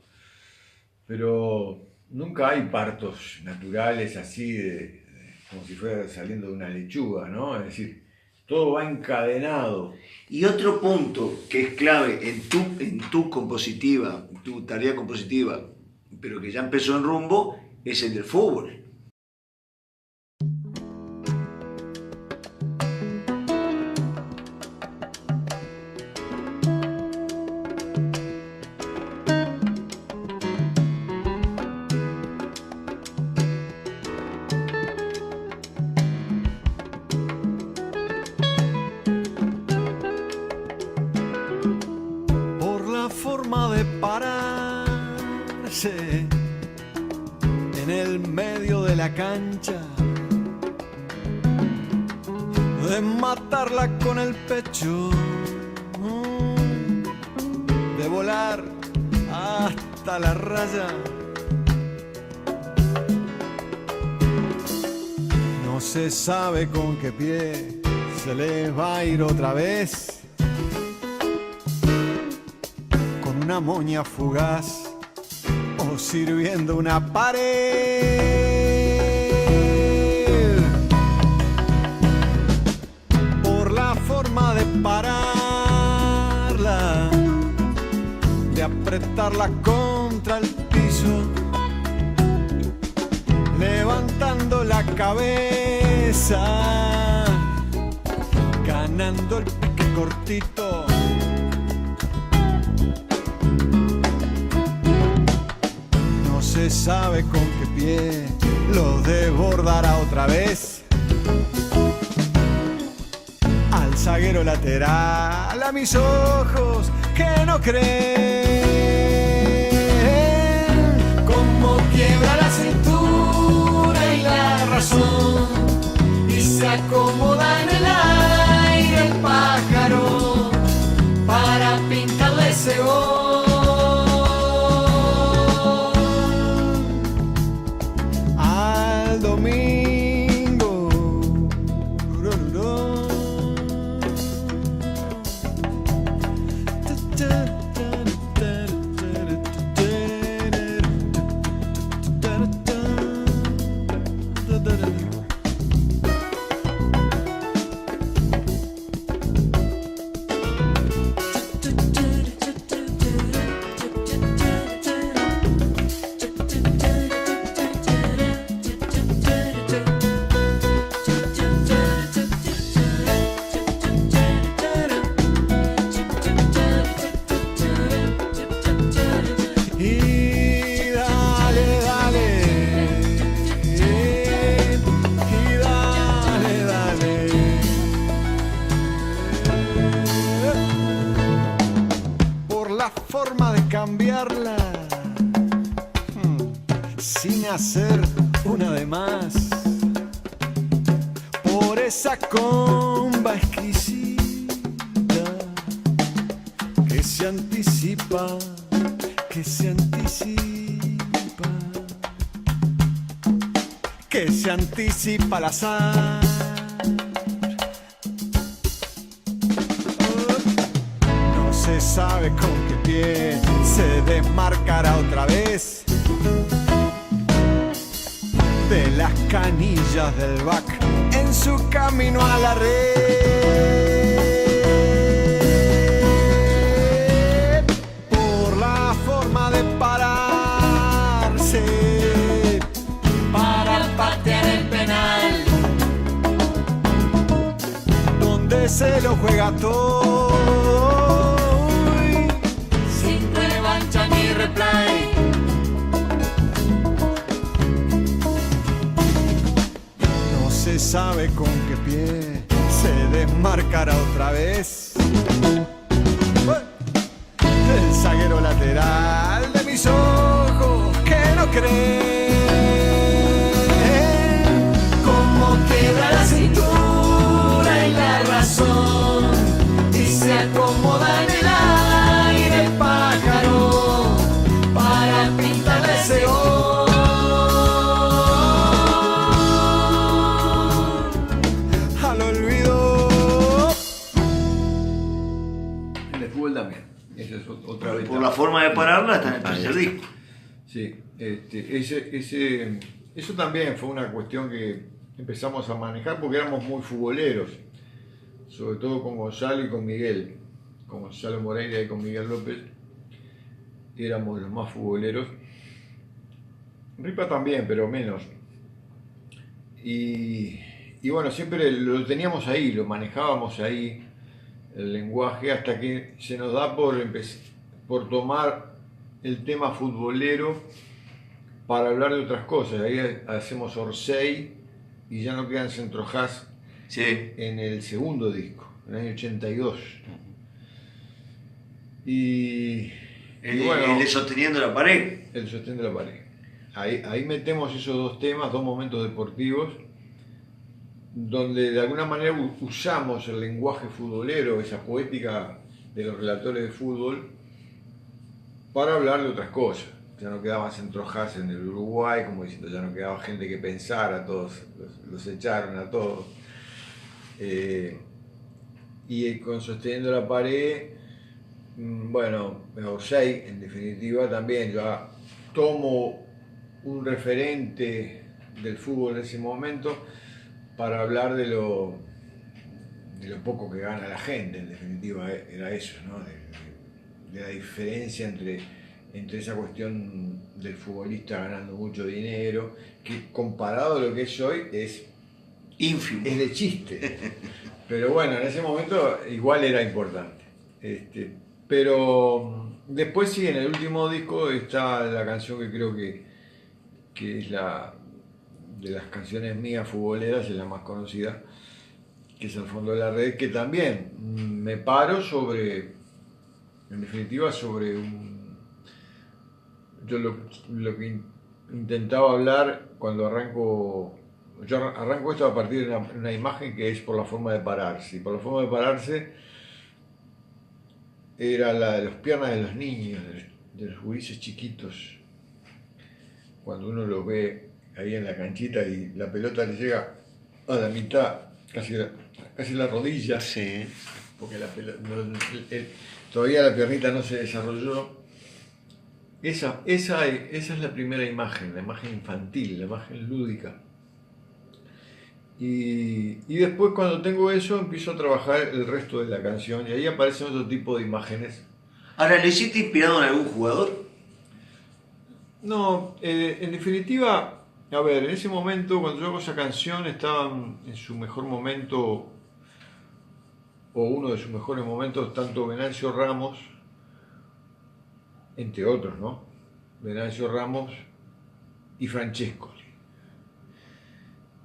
Pero nunca hay partos naturales así, como si fuera saliendo de una lechuga, ¿no? Es decir, todo va encadenado. Y otro punto que es clave en tu compositiva, tu tarea compositiva, pero que ya empezó en rumbo, es el del fútbol. En el medio de la cancha, de matarla con el pecho, de volar hasta la raya. No No se sabe con qué pie se les va a ir otra vez, con una moña fugaz o sirviendo una pared. Por la forma de pararla, de apretarla contra el piso, levantando la cabeza, ganando el pique cortito. No se sabe con qué pie lo desbordará otra vez. Al zaguero lateral, a mis ojos que no creen, como quiebra la cintura y la razón, y se acomoda en el aire el pájaro para pintarle ese gol. Al domingo, cambiarla sin hacer una de más, por esa comba exquisita que se anticipa, que se anticipa, que se anticipa al azar. No se sabe con qué pie se desmarcará otra vez de las canillas del back en su camino a la red. Por la forma de pararse para patear el penal, donde se lo juega todo, sin revancha ni replay. No se sabe con qué pie se desmarcará otra vez el zaguero lateral de mis ojos que no creen, como quiebra la cintura y la razón, y se acomoda en el aire el pájaro para pintarle ese gol. Al olvido. El de fútbol también. Esa es otra vez. Por la forma de pararla está en el tercer disco. Sí, eso también fue una cuestión que empezamos a manejar porque éramos muy futboleros, sobre todo con Gonzalo y con Miguel, con Gonzalo Moreira y con Miguel López, éramos los más futboleros. Ripa también, pero menos. Y bueno, siempre lo teníamos ahí, lo manejábamos ahí, el lenguaje, hasta que se nos da por tomar el tema futbolero para hablar de otras cosas. Ahí hacemos Orsay y ya no quedan Centrojazz en el segundo disco, en el año 82. Y bueno, el de Sosteniendo la Pared. El Sosteniendo la Pared. Ahí metemos esos dos temas, dos momentos deportivos, donde de alguna manera usamos el lenguaje futbolero, esa poética de los relatores de fútbol, para hablar de otras cosas. ya no quedaban centrojas en el Uruguay, como diciendo, ya no quedaba gente que pensara, todos los echaron a todos. Y con Sosteniendo la Pared, bueno, Osei, en definitiva, también yo tomo un referente del fútbol de ese momento para hablar de lo poco que gana la gente, en definitiva, era eso, ¿no? De la diferencia entre esa cuestión del futbolista ganando mucho dinero, que comparado a lo que es hoy es ínfimo. Es de chiste. Pero bueno, en ese momento igual era importante. Pero después sí, en el último disco está la canción que creo que es la de las canciones mías futboleras, es la más conocida, que es Al fondo de la red, que también me paro sobre, en definitiva, sobre yo lo que intentaba hablar cuando arranco. Yo arranco esto a partir de una imagen que es Por la forma de pararse. Y Por la forma de pararse era la de las piernas de los niños, de los gurises chiquitos. Cuando uno los ve ahí en la canchita y la pelota le llega a la mitad, casi la rodilla. Sí. Porque la pelota, todavía la piernita no se desarrolló. Esa es la primera imagen, la imagen infantil, la imagen lúdica. Y después cuando tengo eso empiezo a trabajar el resto de la canción y ahí aparecen otro tipo de imágenes. Ahora, ¿le hiciste inspirado en algún jugador? No, en definitiva, a ver, en ese momento cuando yo hago esa canción estaban en su mejor momento, o uno de sus mejores momentos, tanto Venancio Ramos, entre otros, ¿no? Venancio Ramos y Francescoli.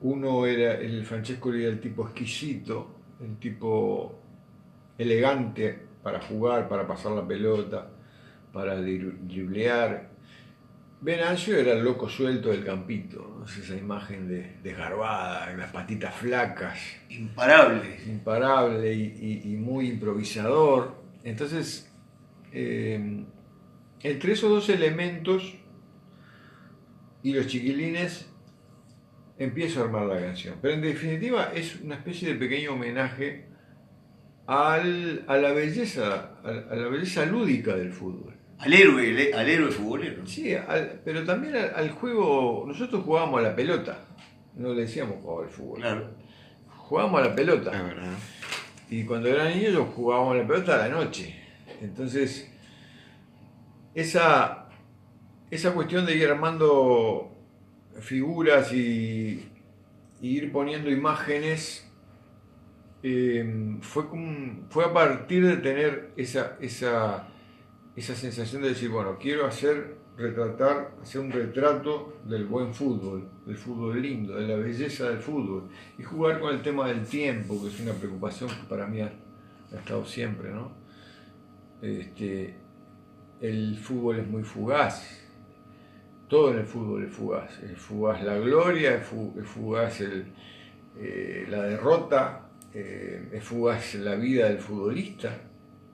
Uno era, el Francescoli era el tipo exquisito, el tipo elegante para jugar, para pasar la pelota, para driblear. Venancio era el loco suelto del campito, ¿no? Esa imagen desgarbada, las patitas flacas. Imparable y muy improvisador. Entonces, entre esos dos elementos y los chiquilines empiezo a armar la canción. Pero en definitiva es una especie de pequeño homenaje a la belleza lúdica del fútbol. Al héroe futbolero. Sí, pero también al juego. Nosotros jugábamos a la pelota, no le decíamos jugar al fútbol. Claro. Jugábamos a la pelota. Es verdad. Y cuando era niño yo jugábamos a la pelota a la noche. Entonces, esa cuestión de ir armando figuras y ir poniendo imágenes fue a partir de tener esa sensación de decir, bueno, quiero hacer un retrato del buen fútbol, del fútbol lindo, de la belleza del fútbol, y jugar con el tema del tiempo, que es una preocupación que para mí ha estado siempre, ¿no? El fútbol es muy fugaz, todo en el fútbol es fugaz la gloria, es fugaz la derrota, es fugaz la vida del futbolista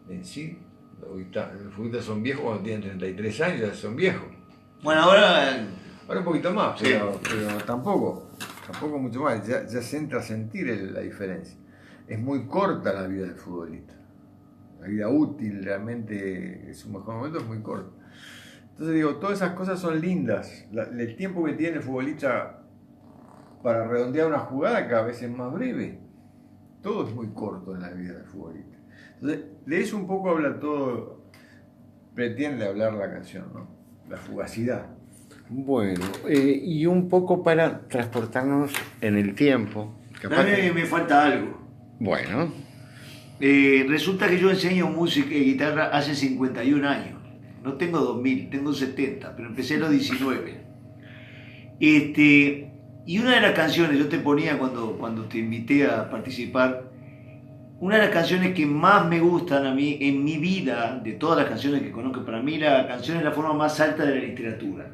en sí. Los futbolistas son viejos cuando tienen 33 años, ya son viejos. Bueno, ahora un poquito más, sí. pero tampoco mucho más, ya se entra a sentir la diferencia. Es muy corta la vida del futbolista. La vida útil, realmente, su mejor momento es muy corto. Entonces digo, todas esas cosas son lindas. El tiempo que tiene el futbolista para redondear una jugada cada vez es más breve. Todo es muy corto en la vida del futbolista. Entonces, de eso un poco habla todo, pretende hablar la canción, ¿no? La fugacidad. Bueno, y un poco para transportarnos en el tiempo. A mí me falta algo. Bueno. Resulta que yo enseño música y guitarra hace 51 años. No tengo 2000, tengo 70, pero empecé a los 19. Y una de las canciones, yo te ponía cuando te invité a participar, una de las canciones que más me gustan a mí en mi vida, de todas las canciones que conozco, para mí la canción es la forma más alta de la literatura.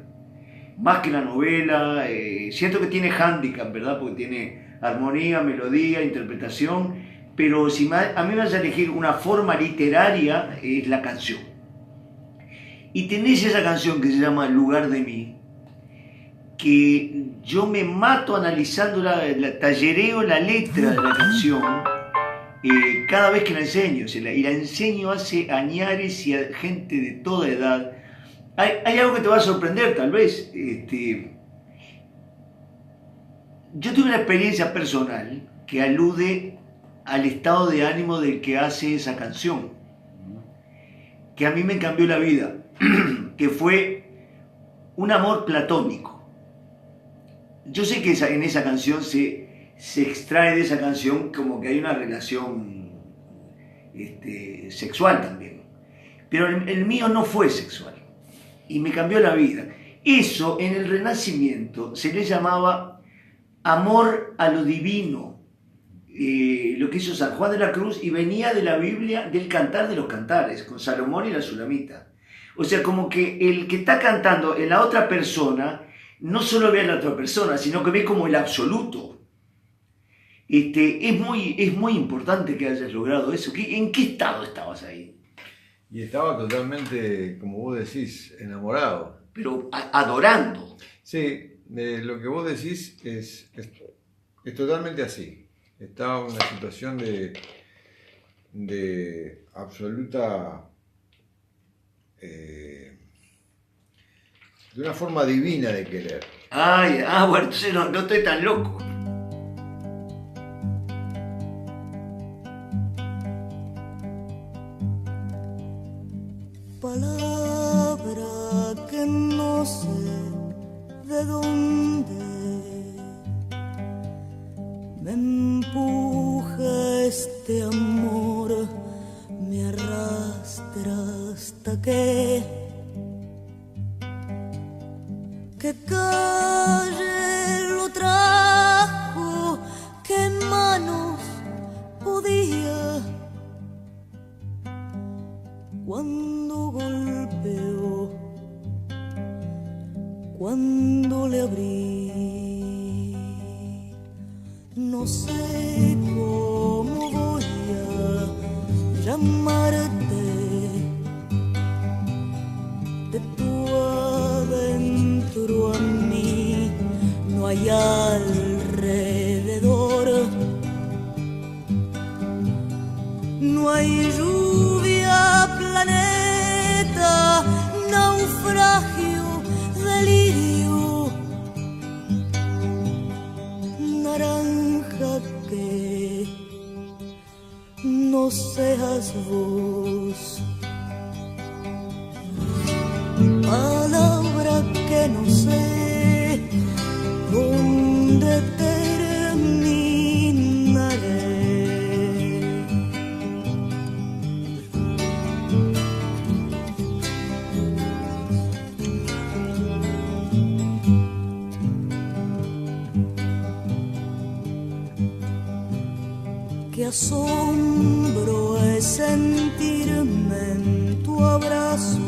Más que la novela, siento que tiene hándicap, ¿verdad? Porque tiene armonía, melodía, interpretación, pero si a mí me vas a elegir una forma literaria, es la canción. Y tenés esa canción que se llama Lugar de mí, que yo me mato analizando, tallereo la letra de la canción cada vez que la enseño, y la enseño hace añares y a gente de toda edad. Hay algo que te va a sorprender tal vez. Yo tuve una experiencia personal que alude al estado de ánimo del que hace esa canción, que a mí me cambió la vida, que fue un amor platónico. Yo sé que en esa canción se extrae de esa canción como que hay una relación sexual también, pero el mío no fue sexual y me cambió la vida. Eso en el Renacimiento se le llamaba amor a lo divino, lo que hizo San Juan de la Cruz, y venía de la Biblia, del Cantar de los Cantares, con Salomón y la Sulamita. O sea, como que el que está cantando en la otra persona no solo ve a la otra persona, sino que ve como el absoluto. Es muy importante que hayas logrado eso. ¿En qué estado estabas ahí? Y estaba totalmente, como vos decís, enamorado. Pero adorando. Sí, lo que vos decís es totalmente así. Estaba en una situación de absoluta... de una forma divina de querer. Bueno, entonces no estoy tan loco. Palabra que no sé de dónde me empuja este amor, me arrastra hasta que calle lo trajo, que manos podía. Cuando golpeó, cuando le abrí, no sé cómo voy a llamarte. De tu adentro a mí no hay alrededor, no hay lluvia, planeta, naufragio, delirio, naranja que no seas vos. Palabra que no sé dónde terminaré. Qué asombro es sentirme en tu abrazo,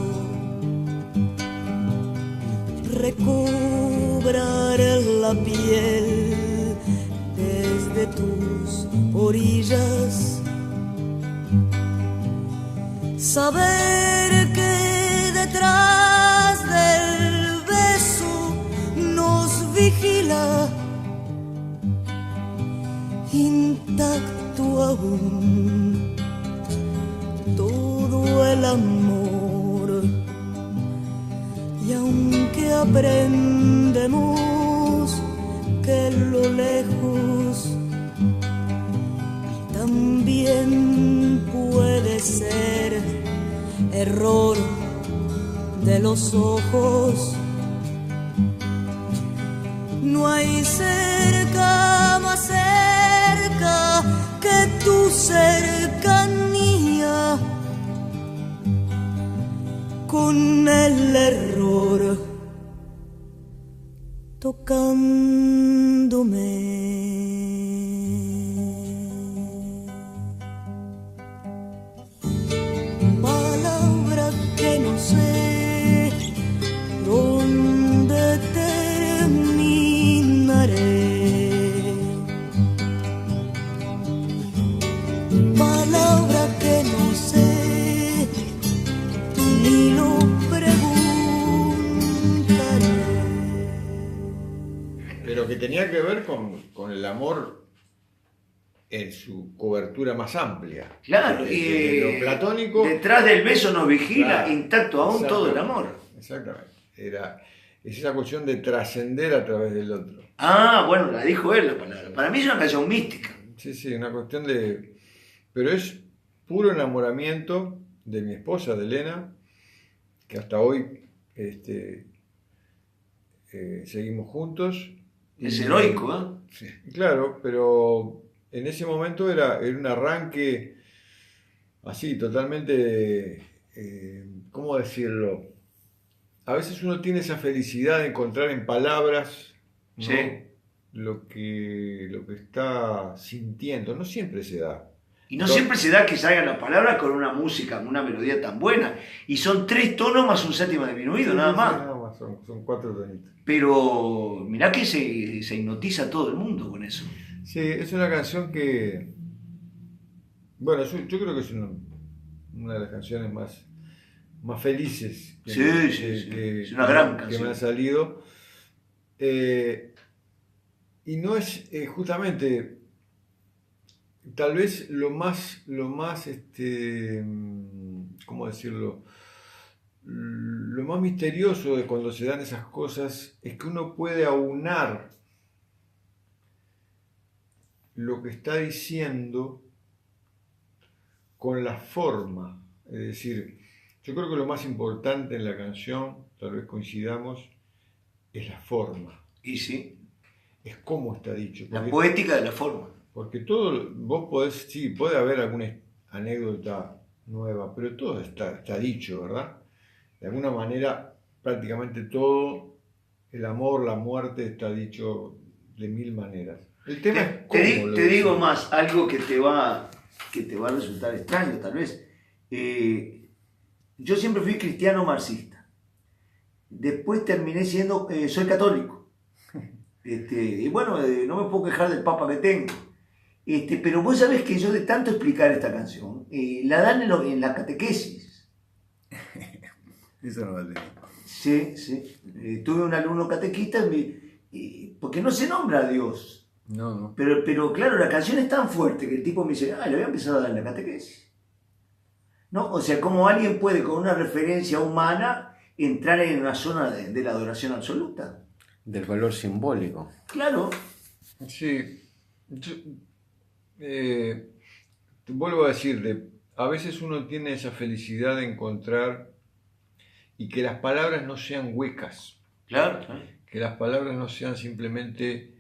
recobrar la piel desde tus orillas, saber que detrás del beso nos vigila, intacto aún todo el amor. Y aunque aprendemos que lo lejos también puede ser error de los ojos, no hay cerca más cerca que tu cercanía. Con el error tocándome. Palabra que no sé dónde terminaré. Palabra que no sé ni lo pregunto. tenía que ver con el amor en su cobertura más amplia. Claro, Desde lo platónico. detrás del beso nos vigila, Claro, intacto aún todo el amor. Exactamente. Es esa cuestión de trascender a través del otro. Ah, bueno, la dijo él la palabra. Para mí es una canción mística. Sí, una cuestión de... Pero es puro enamoramiento de mi esposa, de Elena, que hasta hoy seguimos juntos. Es heroico, ¿eh? Sí, claro, pero en ese momento era un arranque así, totalmente, ¿cómo decirlo? A veces uno tiene esa felicidad de encontrar en palabras, ¿no? Sí. lo que está sintiendo. No siempre se da. Y no siempre se da que salgan las palabras con una música, con una melodía tan buena. Y son 3 tonos más un séptima disminuido, Sí, nada sí, más. nada más, son 4 tonitos. Pero mirá que se hipnotiza a todo el mundo con eso. Sí, es una canción que, bueno, yo creo que es una de las canciones más felices que, Sí, me- sí, sí. que- Es una gran que canción. me ha salido. Y no es justamente, tal vez lo más, ¿cómo decirlo? Lo más misterioso de cuando se dan esas cosas es que uno puede aunar lo que está diciendo con la forma. Es decir, yo creo que lo más importante en la canción, tal vez coincidamos, es la forma, Y sí, es cómo está dicho. la Porque, poética de la forma. porque todo, vos podés, sí, puede haber alguna anécdota nueva, pero todo está dicho, ¿verdad? De alguna manera, prácticamente todo, el amor, la muerte, está dicho de 1000 maneras. El tema es cómo lo Te digo decís. más, algo que te va a resultar extraño tal vez. Yo siempre fui cristiano marxista. Después terminé siendo, soy católico. Y bueno, no me puedo quejar del papa que tengo. Pero vos sabés que yo de tanto explicar esta canción, la dan en la catequesis. Eso no va a tener. Sí, sí. Tuve un alumno catequista porque no se nombra a Dios. No. Pero claro, la canción es tan fuerte que el tipo me dice, le voy a empezar a dar en la catequesis. ¿No? O sea, como alguien puede con una referencia humana entrar en una zona de la adoración absoluta. Del valor simbólico. Claro. Sí, te vuelvo a decirte, a veces uno tiene esa felicidad de encontrar y que las palabras no sean huecas, Claro. que las palabras no sean simplemente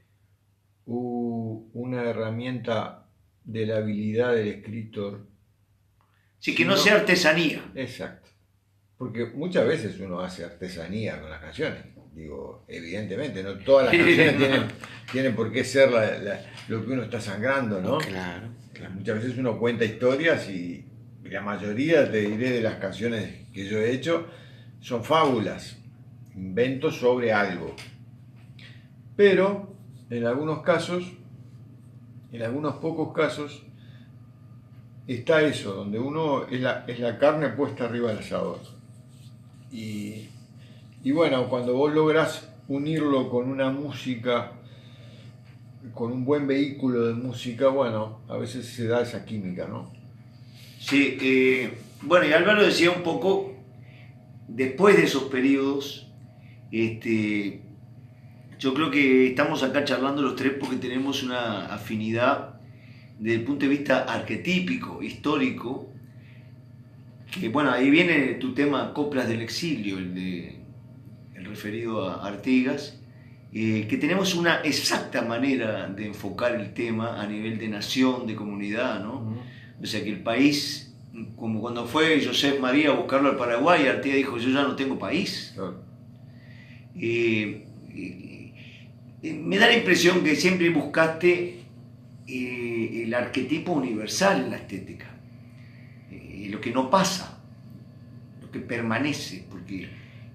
una herramienta de la habilidad del escritor. Sí, que no No. sea artesanía. Exacto. Porque muchas veces uno hace artesanía con las canciones. Digo, evidentemente, no todas las canciones tienen por qué ser lo que uno está sangrando, ¿no? Claro, claro. Muchas veces uno cuenta historias y la mayoría, te diré, de las canciones que yo he hecho son fábulas, inventos sobre algo. Pero en algunos casos, en algunos pocos casos, está eso, donde uno es la carne puesta arriba del asador. Y bueno, cuando vos lográs unirlo con una música, con un buen vehículo de música, bueno, a veces se da esa química, ¿no? Sí, bueno, y Álvaro decía un poco, después de esos periodos, yo creo que estamos acá charlando los tres porque tenemos una afinidad desde el punto de vista arquetípico, histórico, que bueno, ahí viene tu tema Coplas del Exilio, el referido a Artigas, que tenemos una exacta manera de enfocar el tema a nivel de nación, de comunidad, ¿no? O sea que el país, como cuando fue Josep María a buscarlo al Paraguay, Artigas dijo, yo ya no tengo país. Claro. Me da la impresión que siempre buscaste el arquetipo universal en la estética, lo que no pasa, lo que permanece, porque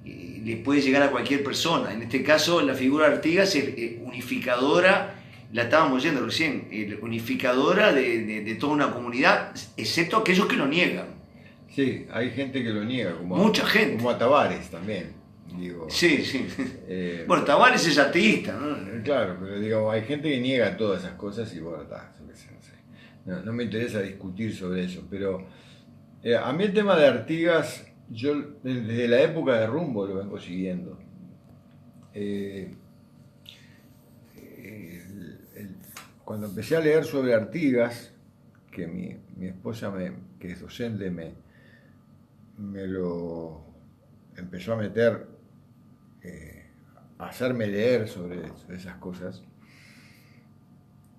le puede llegar a cualquier persona. En este caso, la figura de Artigas es unificadora, la estábamos oyendo recién, unificadora de toda una comunidad, excepto aquellos que lo niegan. Sí, hay gente que lo niega, como Mucha gente. como a Tavares también. Digo, Sí, sí. bueno, Tavares es ateísta, ¿no? claro, pero digo, hay gente que niega todas esas cosas y bueno, está, yo qué sé, no sé. No me interesa discutir sobre eso, pero a mí el tema de Artigas, yo desde la época de Rumbo lo vengo siguiendo. Cuando empecé a leer sobre Artigas, que mi esposa, que es docente, me lo empezó a meter, a hacerme leer sobre esas cosas,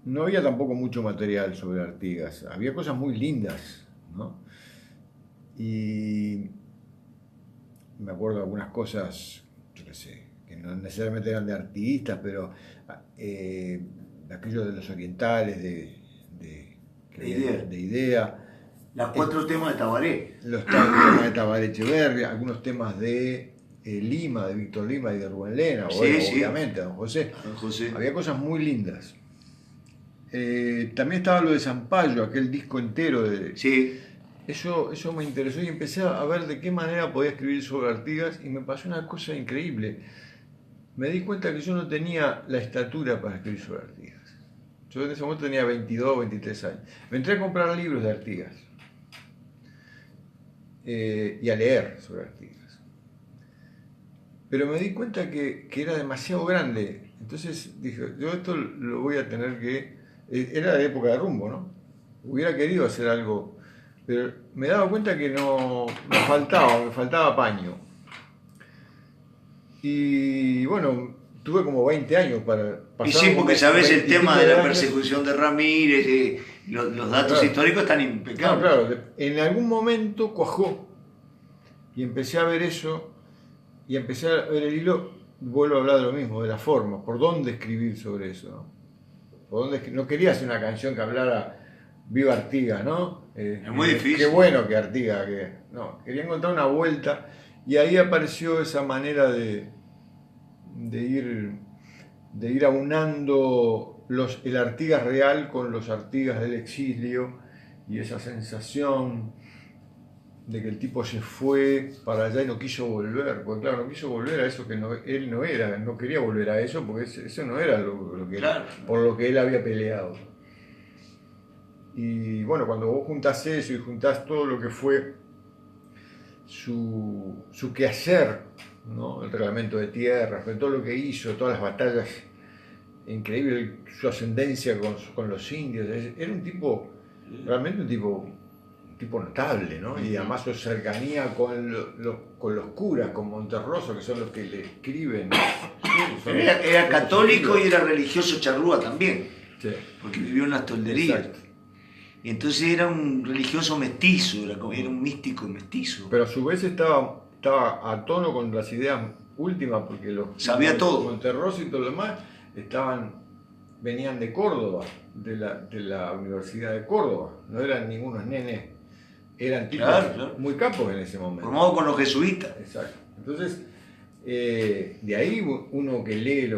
no había tampoco mucho material sobre Artigas. Había cosas muy lindas, ¿no? Y me acuerdo de algunas cosas, yo qué sé, que no necesariamente eran de artiguistas, pero aquello de los orientales, de Idea. Los 4 temas de Tabaré. Los temas de Tabaré Echeverría, algunos temas de Lima, de Víctor Lima y de Rubén Lena, Sí, bueno, sí. obviamente, don José. Don José. Había cosas muy lindas. También estaba lo de Zampayo, aquel disco entero de... Sí. Eso me interesó y empecé a ver de qué manera podía escribir sobre Artigas y me pasó una cosa increíble. Me di cuenta que yo no tenía la estatura para escribir sobre Artigas. Yo en ese momento tenía 22, 23 años. Me entré a comprar libros de Artigas y a leer sobre Artigas. Pero me di cuenta que era demasiado grande. Entonces dije, yo esto lo voy a tener que... Era de época de Rumbo, ¿no? Hubiera querido hacer algo, pero me daba cuenta que me faltaba paño. Y bueno, tuve como 20 años para pasar. Y sí, porque sabes el tema de la años. persecución de Ramírez, los datos Claro. históricos están impecables. Claro, en algún momento cuajó y empecé a ver eso y empecé a ver el hilo. Vuelvo a hablar de lo mismo, de la forma, por dónde escribir sobre eso, ¿no? No quería hacer una canción que hablara viva Artigas, ¿no? Es muy difícil. Qué bueno que Artigas, no, quería encontrar una vuelta y ahí apareció esa manera de ir aunando el Artigas real con los Artigas del exilio y esa sensación de que el tipo se fue para allá y no quiso volver, porque claro, no quiso volver a eso que él no era, no quería volver a eso porque eso no era lo que Claro. por lo que él había peleado. Y bueno, cuando vos juntás eso y juntás todo lo que fue su quehacer, ¿no? El reglamento de tierras, todo lo que hizo, todas las batallas, increíble su ascendencia con los indios, era un tipo, realmente un tipo notable, ¿no? Y además su cercanía con los curas, con Monterroso, que son los que le escriben. Era católico y era religioso charrúa también, Sí. porque vivió en las tolderías. Exacto. Y entonces era un religioso mestizo, era un místico mestizo. Pero a su vez estaba a tono con las ideas últimas, porque Sabía todo. Monterroso y todo lo demás venían de Córdoba, de la Universidad de Córdoba, no eran ningunos nenes, eran tipos Claro. muy capos en ese momento. Formado con los jesuitas. Exacto. Entonces, de ahí uno que lee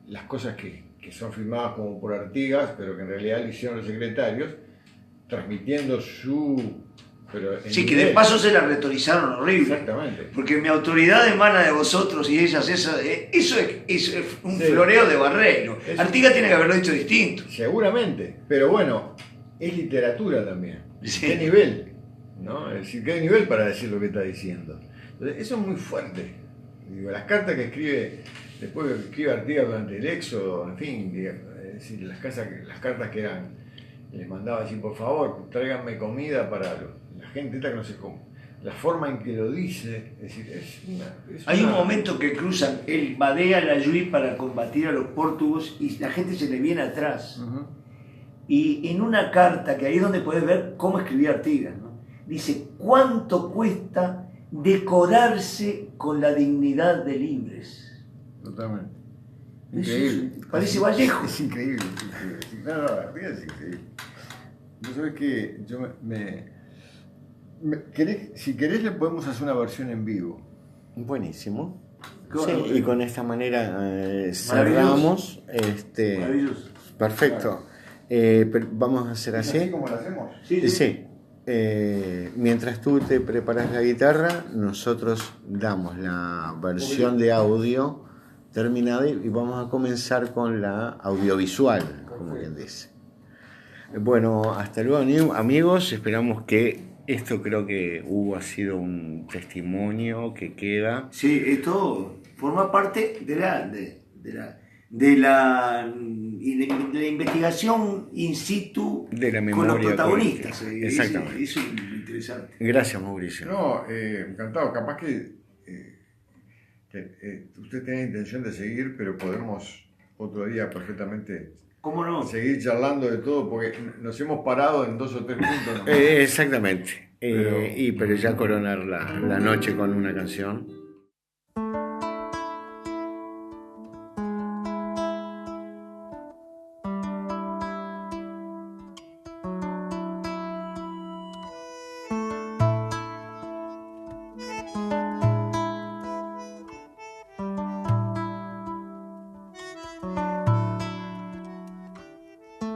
las cosas que son firmadas como por Artigas, pero que en realidad le hicieron los secretarios, transmitiendo pero en Sí, que nivel. de paso se la retorizaron horrible. Exactamente. Porque mi autoridad emana de vosotros y ellas, eso es un Sí. floreo de Barreiro. Eso- Artigas tiene que haberlo dicho distinto. Seguramente, pero bueno, es literatura también. Sí. ¿Qué nivel? ¿No? Es decir, ¿qué nivel para decir lo que está diciendo? Entonces, eso es muy fuerte. Digo, las cartas que escribe, después que escribe Artigas durante el éxodo, en fin, es decir, las cartas que les mandaba decir, por favor, tráiganme comida para la gente esta que no sé cómo. La forma en que lo dice, es decir, Hay un momento que cruzan, él vadea la Lluí para combatir a los portugueses y la gente se le viene atrás. Ujú. Y en una carta, que ahí es donde puedes ver cómo escribía Artigas, ¿no? Dice, ¿cuánto cuesta decorarse con la dignidad de libres? Totalmente. Eso Increíble. parece Vallejo. Es increíble. No, Artigas es increíble. Vos sabés que yo si querés le podemos hacer una versión en vivo. Buenísimo. Claro. Sí, y con esta manera cerramos. Maravilloso. Perfecto. Pero vamos a hacer ¿Es así así. como lo hacemos? Sí, sí. Sí. mientras tú te preparas la guitarra, nosotros damos la versión de audio terminada y vamos a comenzar con la audiovisual, como quien dice. Bueno, hasta luego, amigos. Esperamos que esto, creo que Hugo ha sido un testimonio que queda. Sí, esto forma parte de la investigación in situ De la con memoria los protagonistas. colectiva. Exactamente. Eso es interesante. Gracias, Mauricio. No, encantado. Capaz que usted tenía intención de seguir, pero podemos otro día perfectamente ¿Cómo no? seguir charlando de todo, porque nos hemos parado en 2 o 3 puntos. ¿No? Exactamente. Pero ya coronar la noche con una canción.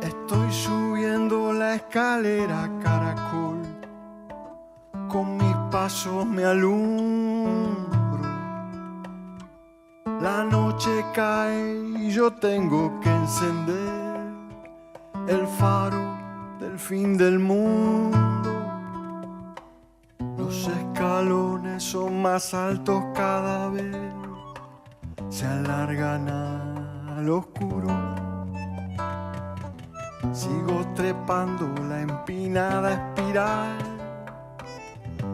Estoy subiendo la escalera caracol, con mis pasos me alumbro. La noche cae y yo tengo que encender el faro del fin del mundo. Los escalones son más altos cada vez, se alargan al oscuro. Sigo trepando la empinada espiral,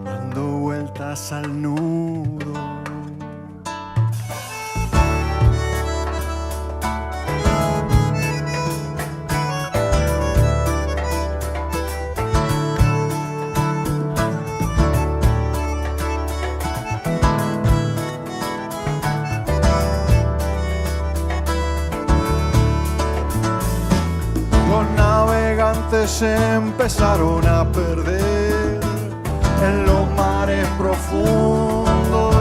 dando vueltas al nudo. Se empezaron a perder en los mares profundos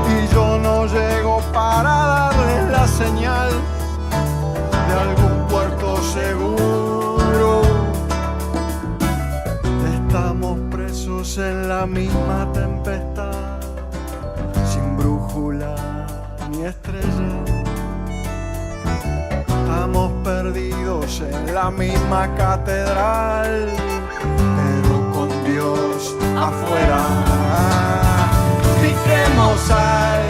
y yo no llego para darles la señal de algún puerto seguro. Estamos presos en la misma tempestad, sin brújula ni estrella. Estamos perdidos en la misma catedral, pero con Dios afuera. Y quemo sal,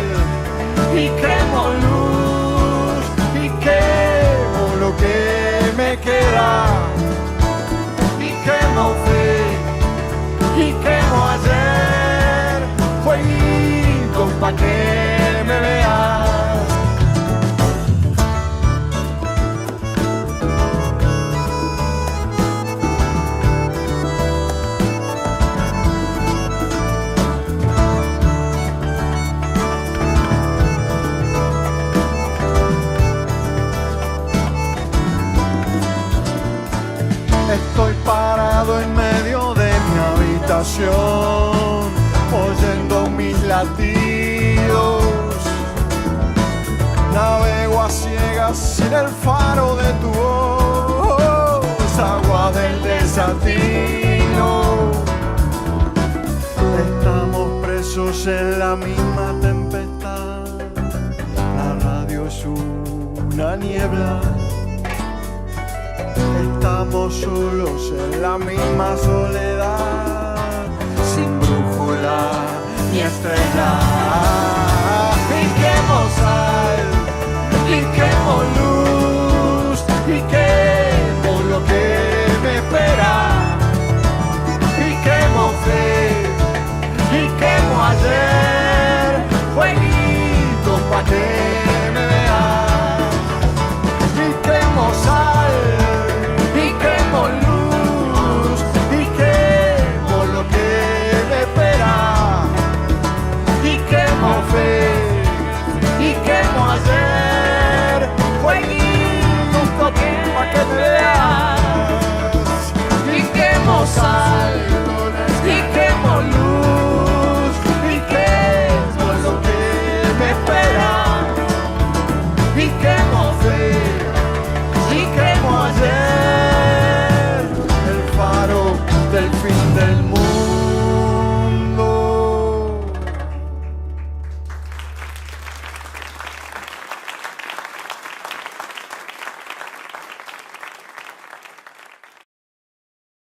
y quemo luz, y quemo lo que me queda. Y quemo fe, y quemo ayer, fueguito pa' que me veas. Estoy parado en medio de mi habitación, oyendo mis latidos. Navego a ciegas sin el faro de tu voz, agua del desatino. Estamos presos en la misma tempestad, la radio es una niebla. Estamos solos en la misma soledad.